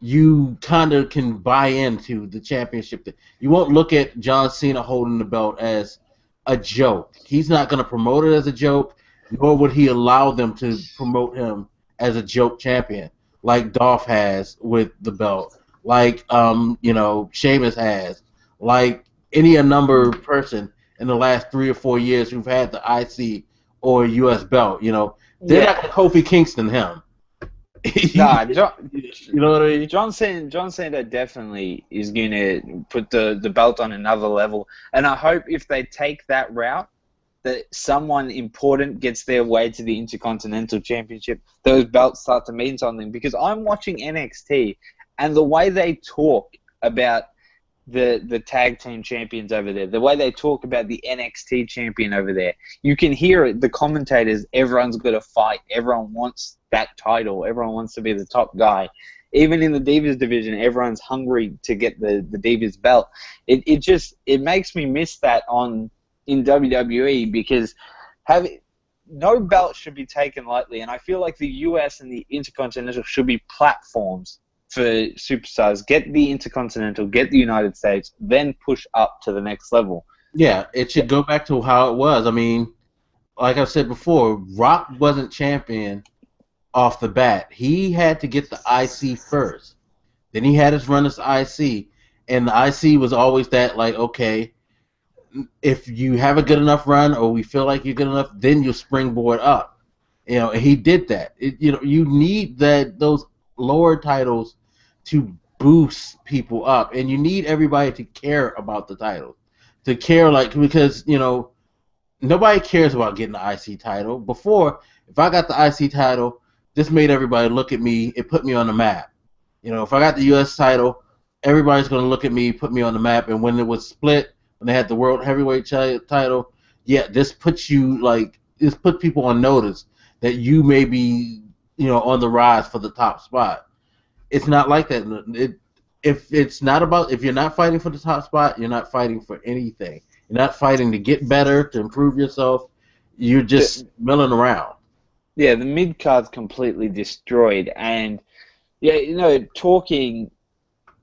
you kind of can buy into the championship. You won't look at John Cena holding the belt as a joke. He's not going to promote it as a joke, nor would he allow them to promote him as a joke champion, like Dolph has with the belt, like Sheamus has, like any number of person in the last 3 or 4 years who've had the IC or US belt. They're not Kofi Kingston him. Nah, you know what I mean? John Cena definitely is going to put the belt on another level. And I hope if they take that route, that someone important gets their way to the Intercontinental Championship, those belts start to mean something. Because I'm watching NXT, and the way they talk about the tag team champions over there, the way they talk about the NXT champion over there, you can hear it, the commentators, everyone's got to fight, everyone wants that title, everyone wants to be the top guy. Even in the Divas division, everyone's hungry to get the Divas belt. It makes me miss that in WWE, because no belt should be taken lightly, and I feel like the US and the Intercontinental should be platforms for superstars. Get the Intercontinental, get the United States, then push up to the next level. Yeah, it should go back to how it was. I mean, like I said before, Rock wasn't champion off the bat. He had to get the IC first. Then he had his run as IC, and the IC was always that, like, okay, if you have a good enough run or we feel like you're good enough, then you'll springboard up. And he did that. You need those lower titles to boost people up, and you need everybody to care about the title, because nobody cares about getting the IC title. Before, if I got the IC title, this made everybody look at me. It put me on the map. If I got the US title, everybody's going to look at me, put me on the map. And when it was split, when they had the World Heavyweight title, this put people on notice that you may be, on the rise for the top spot. It's not like that. If you're not fighting for the top spot, you're not fighting for anything. You're not fighting to get better, to improve yourself. You're just milling around. Yeah, the mid card's completely destroyed, and talking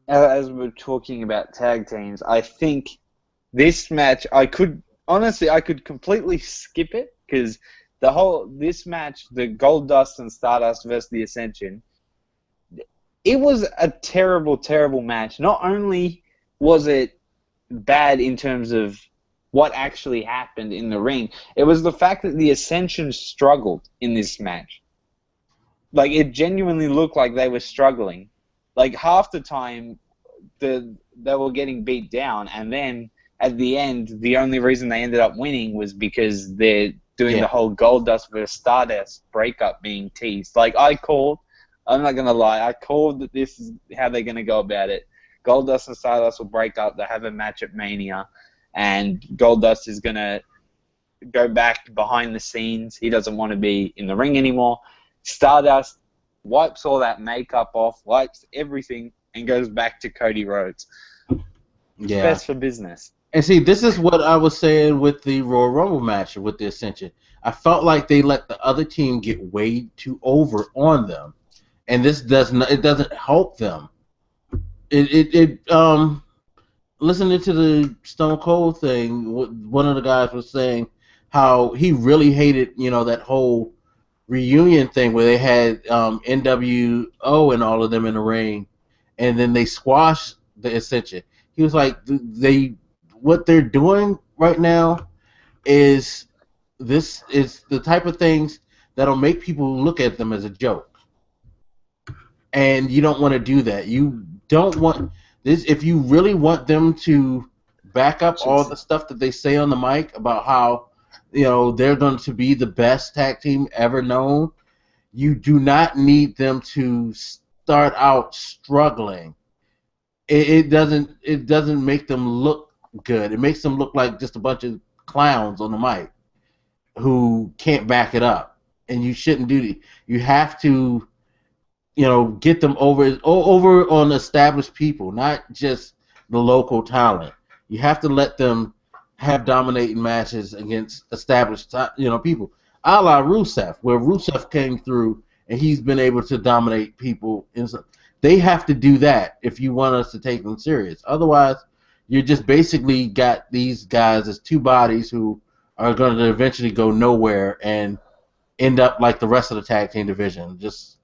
as we're talking about tag teams, I think this match I could completely skip it, because this match, the Goldust and Stardust versus the Ascension, it was a terrible, terrible match. Not only was it bad in terms of what actually happened in the ring, it was the fact that the Ascension struggled in this match. like it genuinely looked like they were struggling. Like half the time, they were getting beat down, and then at the end, the only reason they ended up winning was because they're doing the whole Goldust versus Stardust breakup being teased. Like I'm not gonna lie, I called that this is how they're gonna go about it. Goldust and Stardust will break up. They have a match at Mania, and Goldust is gonna go back behind the scenes. He doesn't want to be in the ring anymore. Stardust wipes all that makeup off, wipes everything, and goes back to Cody Rhodes. Yeah. Best for business. And see, this is what I was saying with the Royal Rumble match with the Ascension. I felt like they let the other team get way too over on them, and this doesn't help them. Listening to the Stone Cold thing, one of the guys was saying how he really hated, that whole reunion thing where they had NWO and all of them in the ring, and then they squashed the Ascension. He was like, what they're doing right now is the type of things that'll make people look at them as a joke, and you don't want to do that. You don't want this if you really want them to back up all the stuff that they say on the mic about how they're going to be the best tag team ever known. You do not need them to start out struggling. It doesn't make them look good. It makes them look like just a bunch of clowns on the mic who can't back it up. And you shouldn't do that. You have to, get them over on established people, not just the local talent. You have to let them have dominating matches against established, people. A la Rusev, where Rusev came through and he's been able to dominate people. They have to do that if you want us to take them serious. Otherwise, you just basically got these guys as two bodies who are going to eventually go nowhere and end up like the rest of the tag team division, just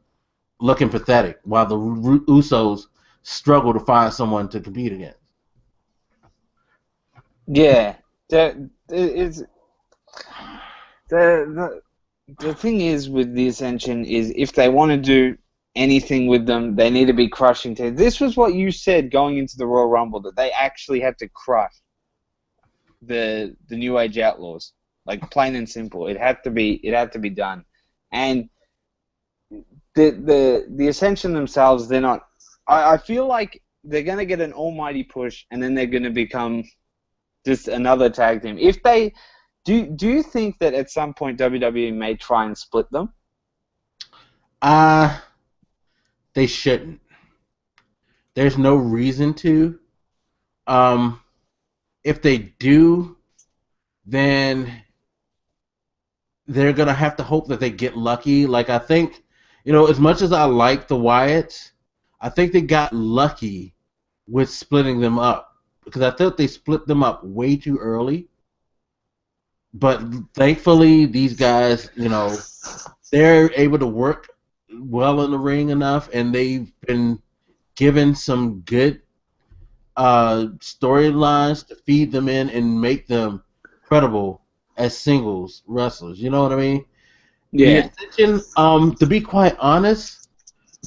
looking pathetic, while the Usos struggle to find someone to compete against. Yeah, the thing is with the Ascension is if they want to do anything with them, they need to be crushing teams. This was what you said going into the Royal Rumble, that they actually had to crush the New Age Outlaws, like plain and simple. It had to be done, and the Ascension themselves, they're not. I feel like they're gonna get an almighty push, and then they're gonna become just another tag team. If they do you think that at some point WWE may try and split them? They shouldn't. There's no reason to. If they do, then they're gonna have to hope that they get lucky. Like, I think, as much as I like the Wyatts, I think they got lucky with splitting them up, because I thought they split them up way too early. But thankfully, these guys, they're able to work well in the ring enough, and they've been given some good storylines to feed them in and make them credible as singles wrestlers. You know what I mean? Yeah. The Ascension, to be quite honest,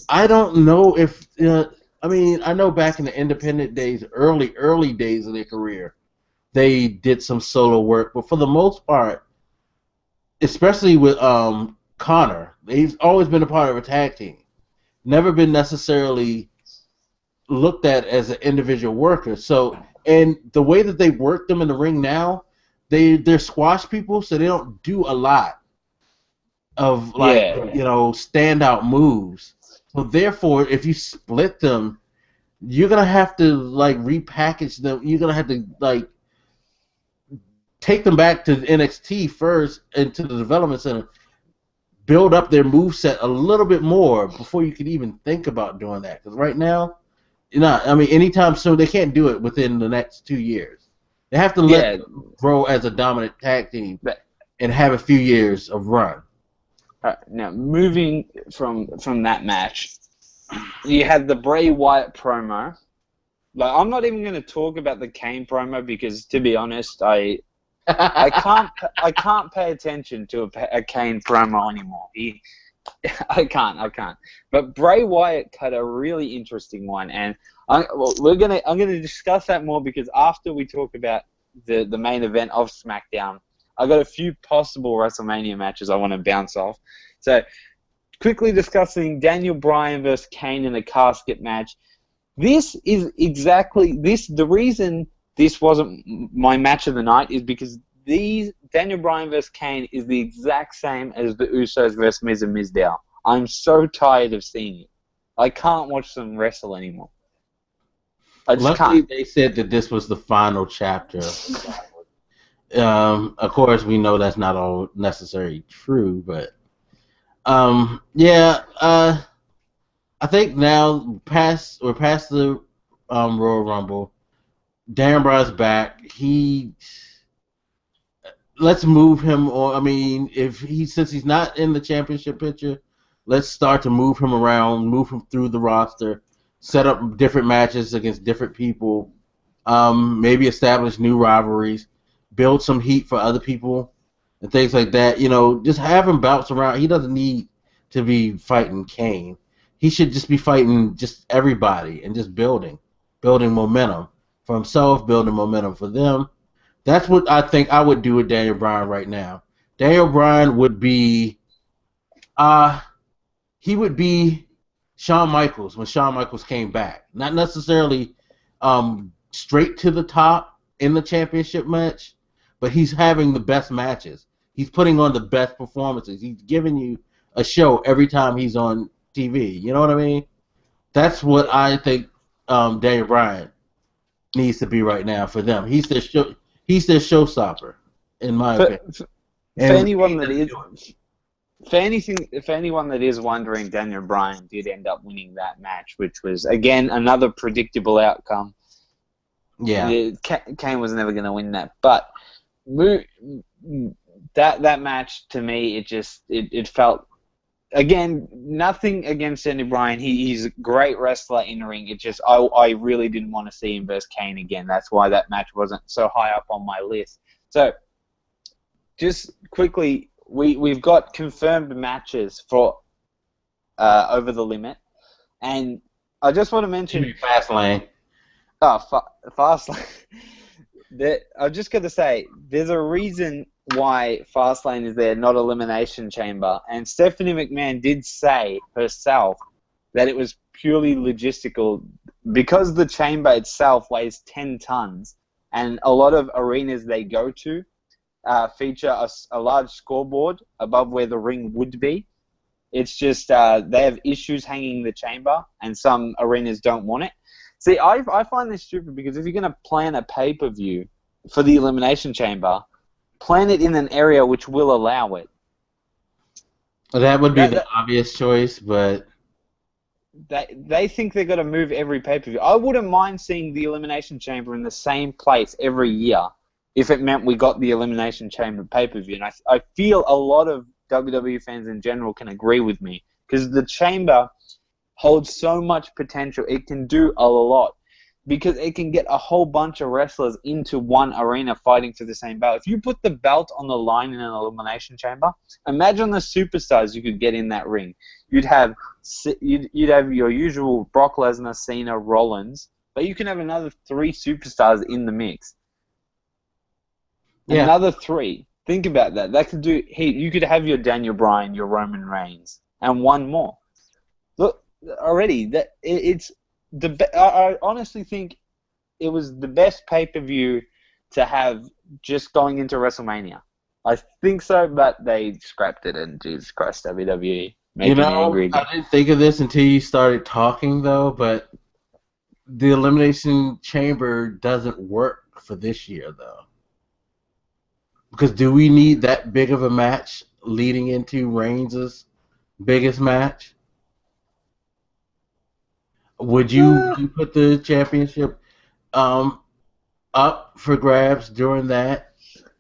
I don't know if I know back in the independent days, early days of their career, they did some solo work, but for the most part, especially with Connor, he's always been a part of a tag team. Never been necessarily looked at as an individual worker. So, and the way that they work them in the ring now, they're squash people, so they don't do a lot of standout moves. So therefore, if you split them, you're gonna have to repackage them. You're gonna have to take them back to NXT first and to the development center, build up their moveset a little bit more before you can even think about doing that. Because right now, anytime soon, they can't do it within the next 2 years. They have to let them grow as a dominant tag team and have a few years of run. Now, moving from that match, you had the Bray Wyatt promo. I'm not even going to talk about the Kane promo because, to be honest, I can't pay attention to a Kane promo anymore. I can't. But Bray Wyatt had a really interesting one, and I'm gonna discuss that more because after we talk about the main event of SmackDown, I got a few possible WrestleMania matches I want to bounce off. So quickly discussing Daniel Bryan versus Kane in a casket match. This is exactly this. The reason this wasn't my match of the night is because Daniel Bryan versus Kane is the exact same as the Usos versus Miz and Mizdow. I'm so tired of seeing it. I can't watch them wrestle anymore. I just Luckily, can't. they said that this was the final chapter. Of course, we know that's not all necessarily true, but yeah. I think now we're past the Royal Rumble. Darren Bryan's back. Let's move him on. I mean, since he's not in the championship picture, let's start to move him around, move him through the roster, set up different matches against different people, maybe establish new rivalries, build some heat for other people, and things like that. You know, just have him bounce around. He doesn't need to be fighting Kane. He should just be fighting just everybody and just building momentum for himself, building momentum for them. That's what I think I would do with Daniel Bryan right now. Daniel Bryan would be, he would be Shawn Michaels when Shawn Michaels came back. Not necessarily straight to the top in the championship match, but he's having the best matches. He's putting on the best performances. He's giving you a show every time he's on TV. You know what I mean? That's what I think Daniel Bryan needs to be right now for them. He's their showstopper, in my opinion. For anyone that is wondering, Daniel Bryan did end up winning that match, which was again another predictable outcome. Yeah, Kane was never going to win that, but that match to me, it felt. Again, nothing against Daniel Bryan. He's a great wrestler in the ring. I really didn't want to see him versus Kane again. That's why that match wasn't so high up on my list. So, just quickly, we've got confirmed matches for Over the Limit, and I just want to mention Fastlane. Fastlane. I'm just going to say, there's a reason why Fastlane is there, not Elimination Chamber. And Stephanie McMahon did say herself that it was purely logistical because the chamber itself weighs 10 tons, and a lot of arenas they go to feature a large scoreboard above where the ring would be. It's just they have issues hanging the chamber, and some arenas don't want it. See, I find this stupid because if you're going to plan a pay-per-view for the Elimination Chamber, plan it in an area which will allow it. That would be the obvious choice, but they think they're going to move every pay-per-view. I wouldn't mind seeing the Elimination Chamber in the same place every year if it meant we got the Elimination Chamber pay-per-view. And I feel a lot of WWE fans in general can agree with me because the Chamber holds so much potential. It can do a lot because it can get a whole bunch of wrestlers into one arena fighting for the same belt. If you put the belt on the line in an Elimination Chamber, imagine the superstars you could get in that ring. You'd have your usual Brock Lesnar, Cena, Rollins, but you can have another 3 superstars in the mix. Yeah. Another 3. Think about that. That could do. You could have your Daniel Bryan, your Roman Reigns, and one more. Look, already I honestly think it was the best pay-per-view to have just going into WrestleMania. I think so, but they scrapped it, and Jesus Christ, WWE made me angry again. I didn't think of this until you started talking, though, but the Elimination Chamber doesn't work for this year, though. Because do we need that big of a match leading into Reigns' biggest match? Would you put the championship up for grabs during that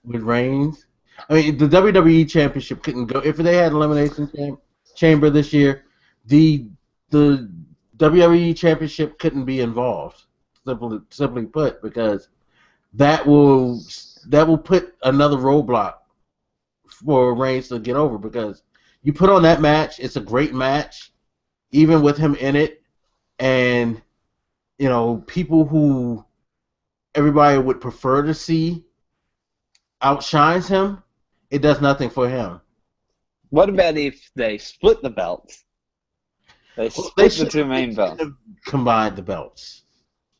with Reigns? I mean, the WWE championship couldn't go if they had Elimination Chamber this year. The WWE championship couldn't be involved. Simply put, because that will put another roadblock for Reigns to get over because You put on that match, it's a great match, even with him in it, and people who everybody would prefer to see outshines him. It does nothing for him. What about if they split the belts? They split the two main belts. Combined the belts.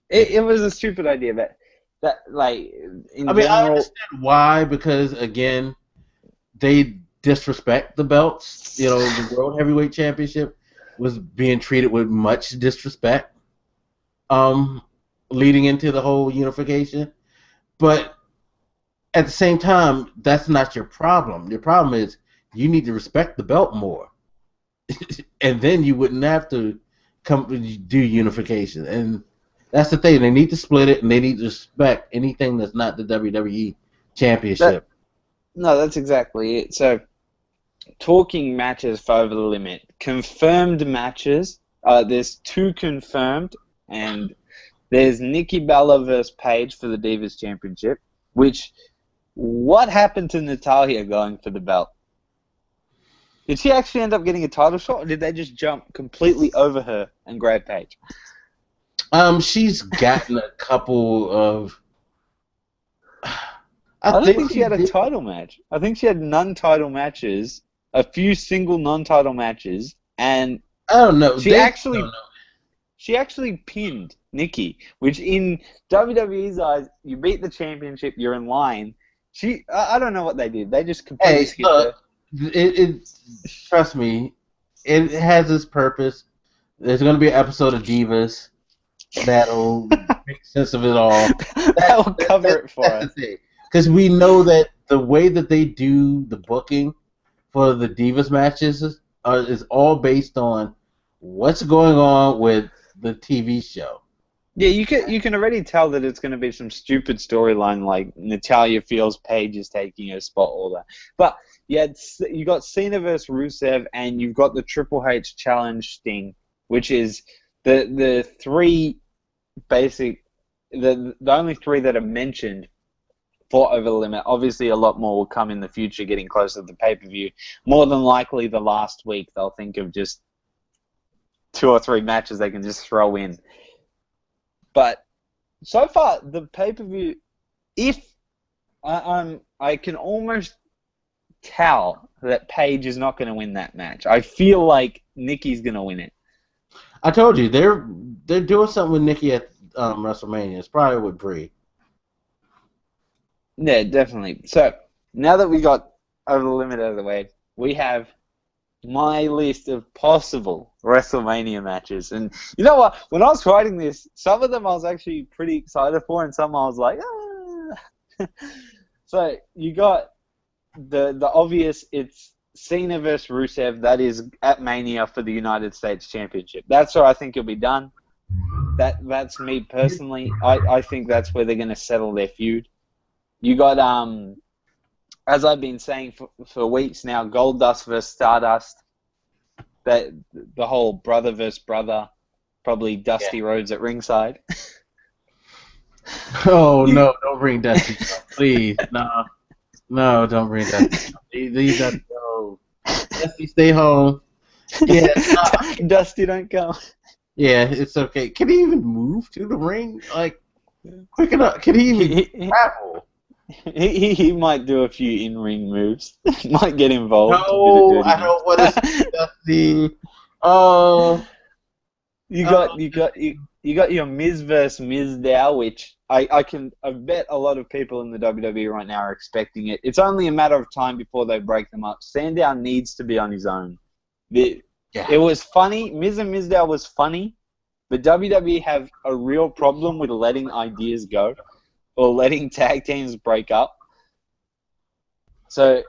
It was a stupid idea, but that in general. I understand why, because again, they disrespect the belts. The World Heavyweight Championship was being treated with much disrespect, leading into the whole unification. But at the same time, that's not your problem. Your problem is you need to respect the belt more, and then you wouldn't have to do unification. And that's the thing. They need to split it, and they need to respect anything that's not the WWE Championship. No, that's exactly it. So, talking matches for Over the Limit. Confirmed matches. There's 2 confirmed, and there's Nikki Bella versus Paige for the Divas Championship, what happened to Natalya going for the belt? Did she actually end up getting a title shot, or did they just jump completely over her and grab Paige? She's gotten a couple of... I don't think she had a title match. I think she had non-title matches, a few single non-title matches, and I don't know. She actually pinned Nikki, which in WWE's eyes, you beat the championship, you're in line. I don't know what they did. They just completely skipped her. Trust me, it has its purpose. There's going to be an episode of Divas that'll make sense of it all. That'll cover it for us. Because we know that the way that they do the booking for the Divas matches is all based on what's going on with the TV show. Yeah, you can already tell that it's going to be some stupid storyline like Natalya feels Paige is taking her spot, all that. But yeah, you got Cena versus Rusev, and you've got the Triple H challenge thing, which is the 3 basic, the only 3 that are mentioned for Over the Limit. Obviously, a lot more will come in the future, getting closer to the pay-per-view. More than likely, the last week they'll think of just 2 or 3 matches they can just throw in. But so far, the pay-per-view, if I can almost tell that Paige is not going to win that match. I feel like Nikki's going to win it. I told you they're doing something with Nikki at WrestleMania. It's probably with Brie. Yeah, definitely. So now that we got Over the Limit out of the way, we have my list of possible WrestleMania matches. And you know what? When I was writing this, some of them I was actually pretty excited for, and some I was like, ah. So you got the obvious, it's Cena versus Rusev. That is at Mania for the United States Championship. That's where I think it'll be done. That's me personally. I think that's where they're going to settle their feud. You got, as I've been saying for weeks now, Goldust versus Stardust. The whole brother versus brother, probably Dusty Rhodes at ringside. Oh, no, don't bring Dusty. Please, no. No, don't bring Dusty. Leave Dusty home. Dusty, stay home. Yeah, Dusty, don't go. Yeah, it's okay. Can he even move to the ring? Like, quick enough. Can he even travel? He might do a few in-ring moves. Might get involved. No, I don't want to see Dusty. Oh, you got your Miz versus Mizdow, which I bet a lot of people in the WWE right now are expecting it. It's only a matter of time before they break them up. Sandow needs to be on his own. It was funny. Miz and Mizdow was funny, but WWE have a real problem with letting ideas go or letting tag teams break up. So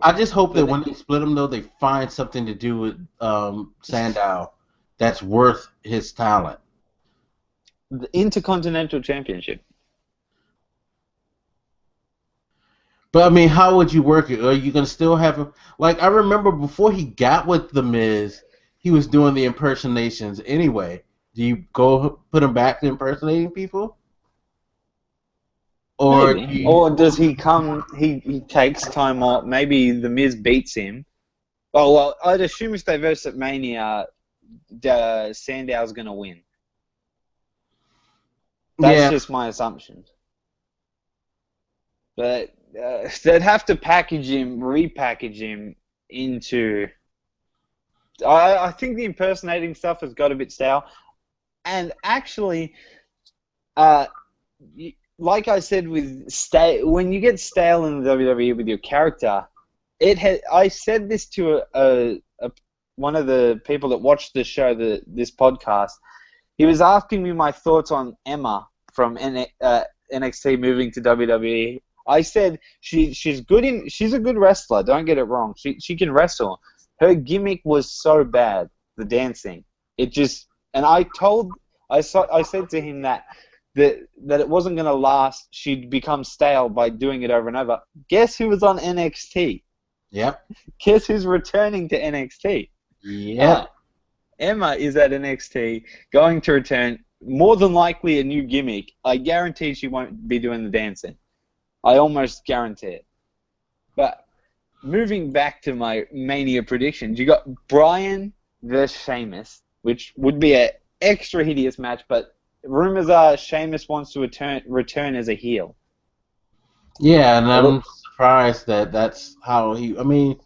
I just hope that when they split them, though, they find something to do with Sandow that's worth his talent. The Intercontinental Championship. But, I mean, how would you work it? Are you going to still have him? Like, I remember before he got with The Miz, he was doing the impersonations anyway. Do you go put him back to impersonating people? Or Maybe. Or does he come? He takes time off. Maybe the Miz beats him. Oh well, I'd assume if they verse at Mania, Sandow's gonna win. That's just my assumption. But they'd have to repackage him into. I think the impersonating stuff has got a bit stale, and actually, like I said, when you get stale in the WWE with your character, I said this to one of the people that watched the show, this podcast. He was asking me my thoughts on Emma from NXT moving to WWE. I said she's good she's a good wrestler. Don't get it wrong. She can wrestle. Her gimmick was so bad, the dancing. It just, and I said to him that it wasn't going to last. She'd become stale by doing it over and over. Guess who was on NXT? Yep. Guess who's returning to NXT? Yeah. Emma is at NXT, going to return. More than likely a new gimmick. I guarantee she won't be doing the dancing. I almost guarantee it. But moving back to my Mania predictions, you got Bryan versus Sheamus, which would be an extra hideous match, but rumors are Sheamus wants to return as a heel. Yeah, and I'm surprised that's how he. I mean,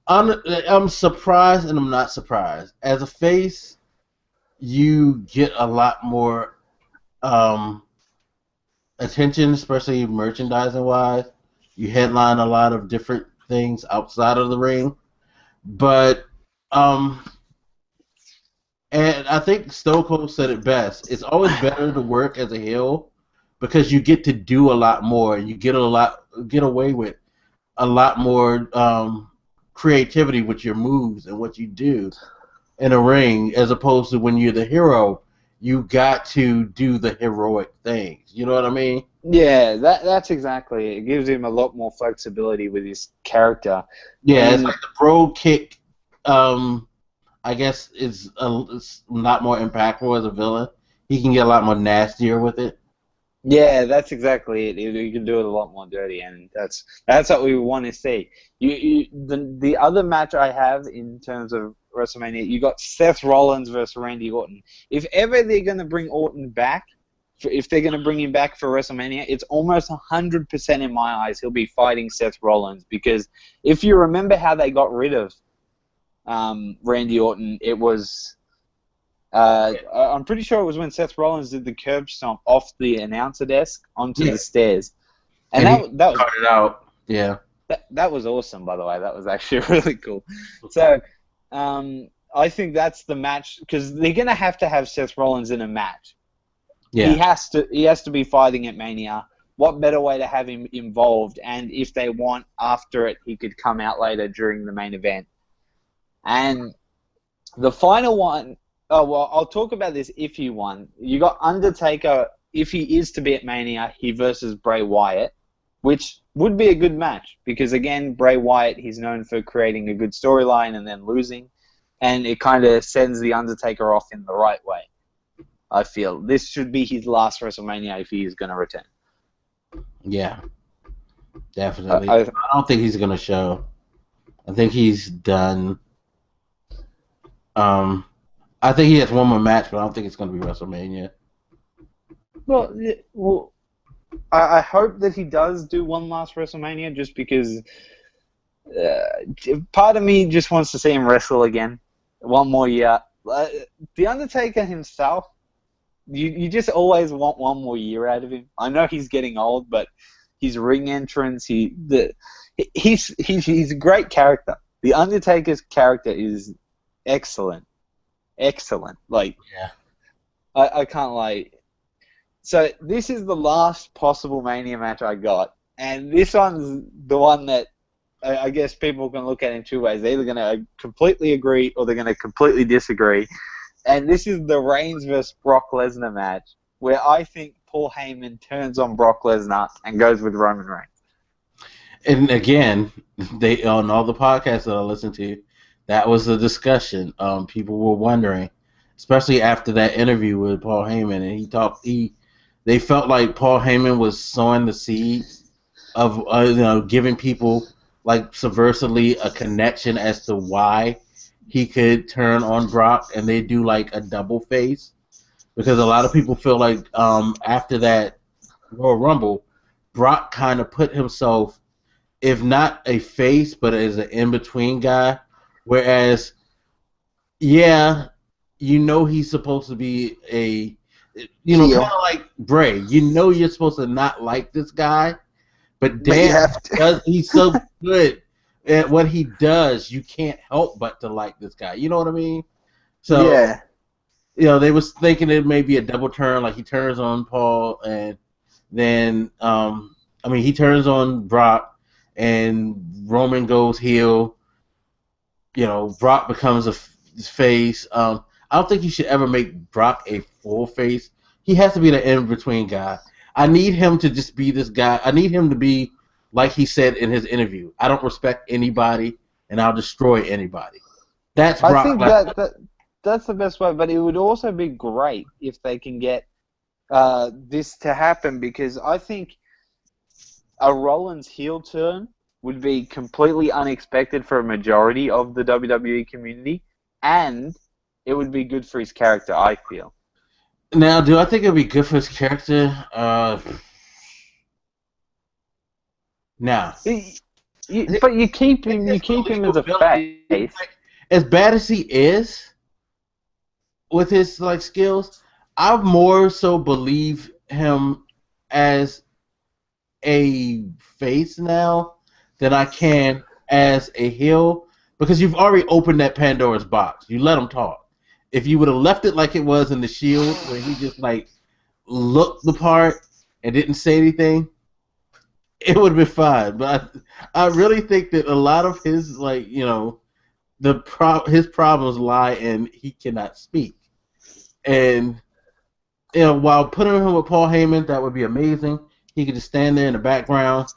I'm surprised and I'm not surprised. As a face, you get a lot more attention, especially merchandising wise. You headline a lot of different things outside of the ring, but and I think Stone Cold said it best. It's always better to work as a heel because you get to do a lot more and you get away with a lot more creativity with your moves and what you do in a ring, as opposed to when you're the hero, you got to do the heroic things. You know what I mean? Yeah, that's exactly it. It gives him a lot more flexibility with his character. Yeah, it's like the bro kick. I guess it's a lot more impactful as a villain. He can get a lot more nastier with it. Yeah, that's exactly it. You can do it a lot more dirty, and that's what we want to see. The other match I have in terms of WrestleMania, you got Seth Rollins versus Randy Orton. If ever they're going to bring Orton back, if they're going to bring him back for WrestleMania, it's almost 100% in my eyes he'll be fighting Seth Rollins, because if you remember how they got rid of Randy Orton, it was I'm pretty sure it was when Seth Rollins did the curb stomp off the announcer desk onto the stairs, and that was started out. Yeah, that was awesome. By the way, that was actually really cool. So I think that's the match, because they're gonna have to have Seth Rollins in a match. Yeah, he has to be fighting at Mania. What better way to have him involved? And if they want after it, he could come out later during the main event. And the final one. Oh, well, I'll talk about this if you won. You got Undertaker, if he is to be at Mania, he versus Bray Wyatt, which would be a good match, because, again, Bray Wyatt, he's known for creating a good storyline and then losing, and it kind of sends the Undertaker off in the right way, I feel. This should be his last WrestleMania if he is going to return. Yeah, definitely. I don't think he's going to show. I think he's done. I think he has one more match, but I don't think it's going to be WrestleMania. Well, I hope that he does do one last WrestleMania, just because part of me just wants to see him wrestle again, one more year. The Undertaker himself, you just always want one more year out of him. I know he's getting old, but his ring entrance, he's a great character. The Undertaker's character is excellent. Like, yeah. I can't lie. So this is the last possible Mania match I got, and this one's the one that I guess people can look at in two ways. They're either going to completely agree or they're going to completely disagree. And this is the Reigns versus Brock Lesnar match, where I think Paul Heyman turns on Brock Lesnar and goes with Roman Reigns. And again, they on all the podcasts that I listen to, that was the discussion. People were wondering, especially after that interview with Paul Heyman, and they felt like Paul Heyman was sowing the seeds of giving people like subversively a connection as to why he could turn on Brock, and they do like a double face because a lot of people feel like after that Royal Rumble, Brock kind of put himself, if not a face, but as an in between guy, whereas yeah, he's supposed to be a, kind Heel. of like Bray. You're supposed to not like this guy, but But you damn, have to. he's so good at what he does. You can't help but to like this guy. You know what I mean? So, Yeah. they was thinking it may be a double turn, like he turns on Paul, and then, he turns on Brock, and Roman goes heel. Brock becomes a face. I don't think you should ever make Brock a full face. He has to be the in between guy. I need him to just be this guy. I need him to be like he said in his interview. I don't respect anybody, and I'll destroy anybody. That's I Brock think Lesnar. that's the best way, but it would also be great if they can get this to happen, because I think a Rollins heel turn would be completely unexpected for a majority of the WWE community, and it would be good for his character, I feel. Now, do I think it'd be good for his character? Now, But you keep him, his as a believability, face. as bad as he is with his like skills, I more so believe him as a face now than I can as a heel, because you've already opened that Pandora's box. You let him talk. If you would have left it like it was in the Shield, where he just like looked the part and didn't say anything, it would have been fine. But I really think that a lot of his his problems lie in he cannot speak. And while putting him with Paul Heyman, that would be amazing. He could just stand there in the background.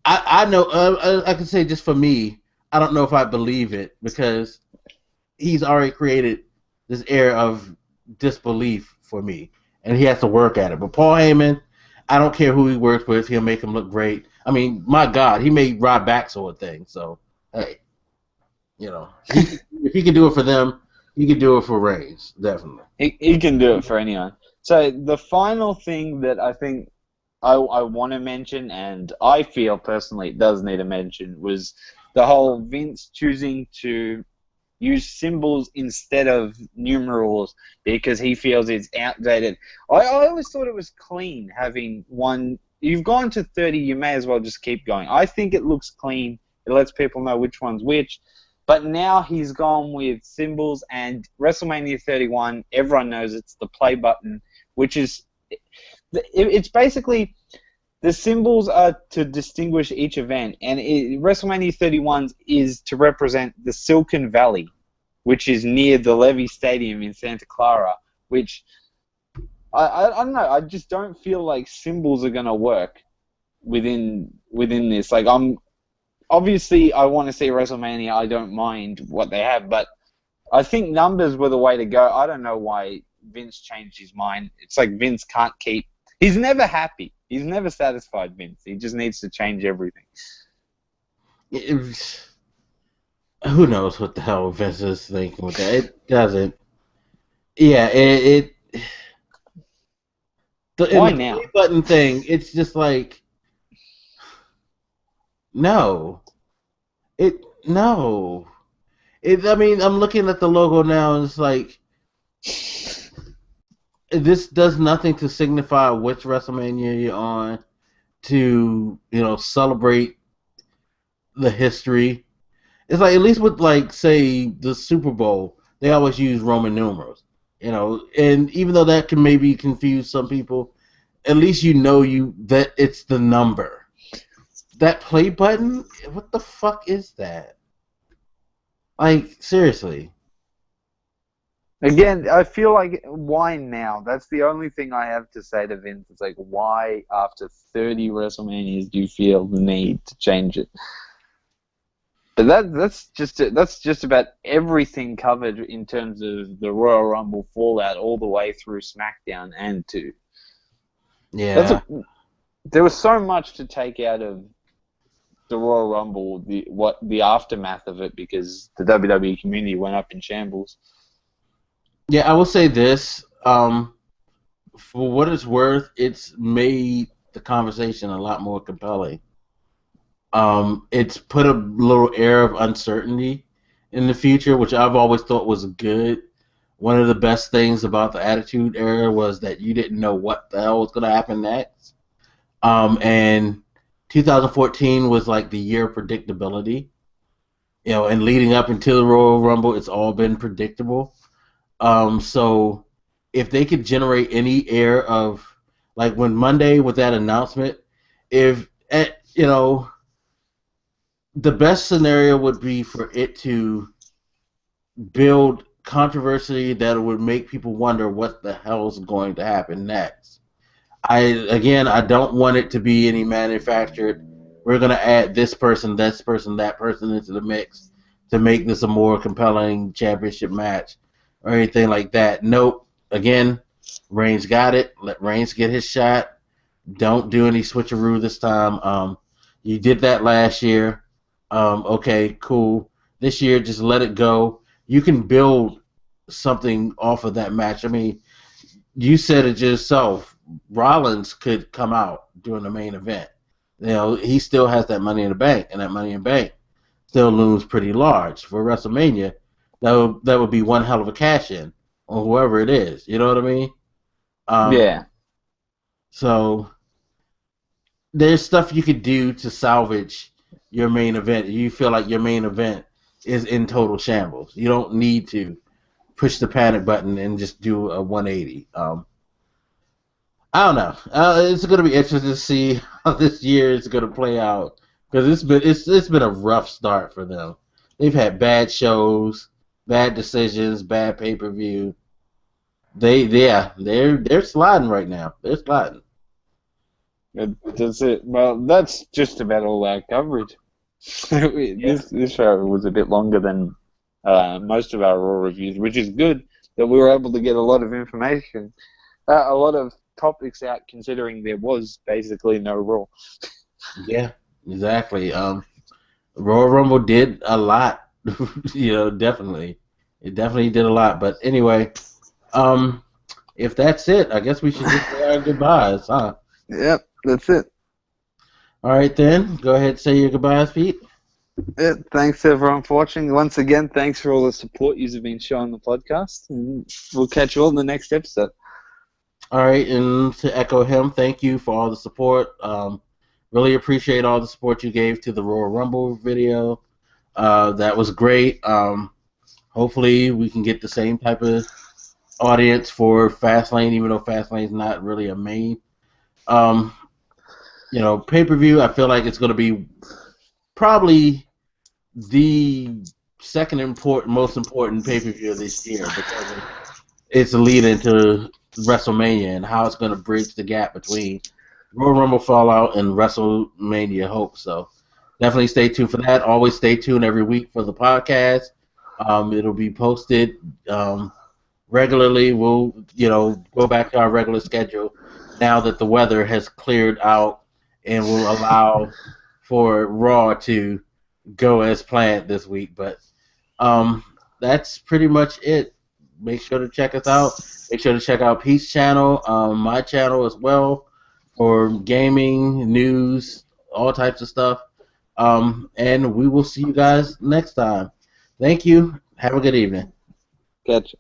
I know. I can say just for me, I don't know if I believe it, because he's already created this air of disbelief for me, and he has to work at it. But Paul Heyman, I don't care who he works with, he'll make him look great. I mean, my God, he made Rod Baxel a thing. So hey, if he can do it for them, he can do it for Reigns, definitely. He can do it for anyone. So the final thing that I think I want to mention, and I feel personally it does need a mention, was the whole Vince choosing to use symbols instead of numerals because he feels it's outdated. I always thought it was clean having one. You've gone to 30, you may as well just keep going. I think it looks clean. It lets people know which one's which. But now he's gone with symbols, and WrestleMania 31, everyone knows it's the play button, which is, it's basically, the symbols are to distinguish each event, and WrestleMania 31 is to represent the Silicon Valley, which is near the Levy Stadium in Santa Clara, which, I don't know, I just don't feel like symbols are going to work within this. Like, obviously, I want to see WrestleMania. I don't mind what they have, but I think numbers were the way to go. I don't know why Vince changed his mind. It's like Vince can't keep... He's never happy. He's never satisfied, Vince. He just needs to change everything. Who knows what the hell Vince is thinking with that? It doesn't... Yeah, the Why now? play button thing, it's just like... No. No. I mean, I'm looking at the logo now, and it's like, this does nothing to signify which WrestleMania you're on, to celebrate the history. It's like, at least with like, say, the Super Bowl, they always use Roman numerals, and even though that can maybe confuse some people, at least that it's the number. That play button, what the fuck is that? Like, seriously. Again, I feel like, why now? That's the only thing I have to say to Vince. It's like, why after 30 WrestleManias do you feel the need to change it? But that's just about everything covered in terms of the Royal Rumble fallout, all the way through SmackDown and to. Yeah. There was so much to take out of the Royal Rumble, the aftermath of it, because the WWE community went up in shambles. Yeah, I will say this. For what it's worth, it's made the conversation a lot more compelling. It's put a little air of uncertainty in the future, which I've always thought was good. One of the best things about the Attitude Era was that you didn't know what the hell was going to happen next. And 2014 was like the year of predictability. And leading up until the Royal Rumble, it's all been predictable. So if they could generate any air of, like when Monday with that announcement, if the best scenario would be for it to build controversy that would make people wonder what the hell is going to happen next. I don't want it to be any manufactured. We're going to add this person, that person into the mix to make this a more compelling championship match or anything like that. Nope. Again, Reigns got it. Let Reigns get his shot. Don't do any switcheroo this time. You did that last year. Okay, cool. This year, just let it go. You can build something off of that match. I mean, you said it yourself. Rollins could come out during the main event. He still has that Money in the Bank, and that Money in the Bank still looms pretty large for WrestleMania. That would be one hell of a cash in on whoever it is. You know what I mean? Yeah. So there's stuff you could do to salvage your main event. You feel like your main event is in total shambles. You don't need to push the panic button and just do a 180. I don't know. It's going to be interesting to see how this year is going to play out, because it's been a rough start for them. They've had bad shows, bad decisions, bad pay-per-view. They're sliding right now. They're sliding. That's it. Well, that's just about all our coverage. This show was a bit longer than most of our Raw reviews, which is good that we were able to get a lot of information, a lot of topics out, considering there was basically no Raw. Yeah, exactly. Royal Rumble did a lot. Definitely. It definitely did a lot. But anyway, if that's it, I guess we should just say our goodbyes, huh? Yep, that's it. All right, then. Go ahead and say your goodbyes, Pete. Yeah, thanks everyone for watching. Once again, thanks for all the support you've been showing the podcast, and we'll catch you all in the next episode. All right, and to echo him, thank you for all the support. Really appreciate all the support you gave to the Royal Rumble video. That was great. Hopefully we can get the same type of audience for Fastlane, even though Fastlane's not really a main. Pay-per-view, I feel like it's going to be probably the second most important pay-per-view this year, because it's a lead into WrestleMania and how it's going to bridge the gap between Royal Rumble Fallout and WrestleMania Hope. So definitely stay tuned for that. Always stay tuned every week for the podcast. It'll be posted regularly. We'll go back to our regular schedule now that the weather has cleared out, and will allow for Raw to go as planned this week. But that's pretty much it. Make sure to check us out. Make sure to check out Pete's channel, my channel as well, for gaming, news, all types of stuff. And we will see you guys next time. Thank you. Have a good evening. Catch.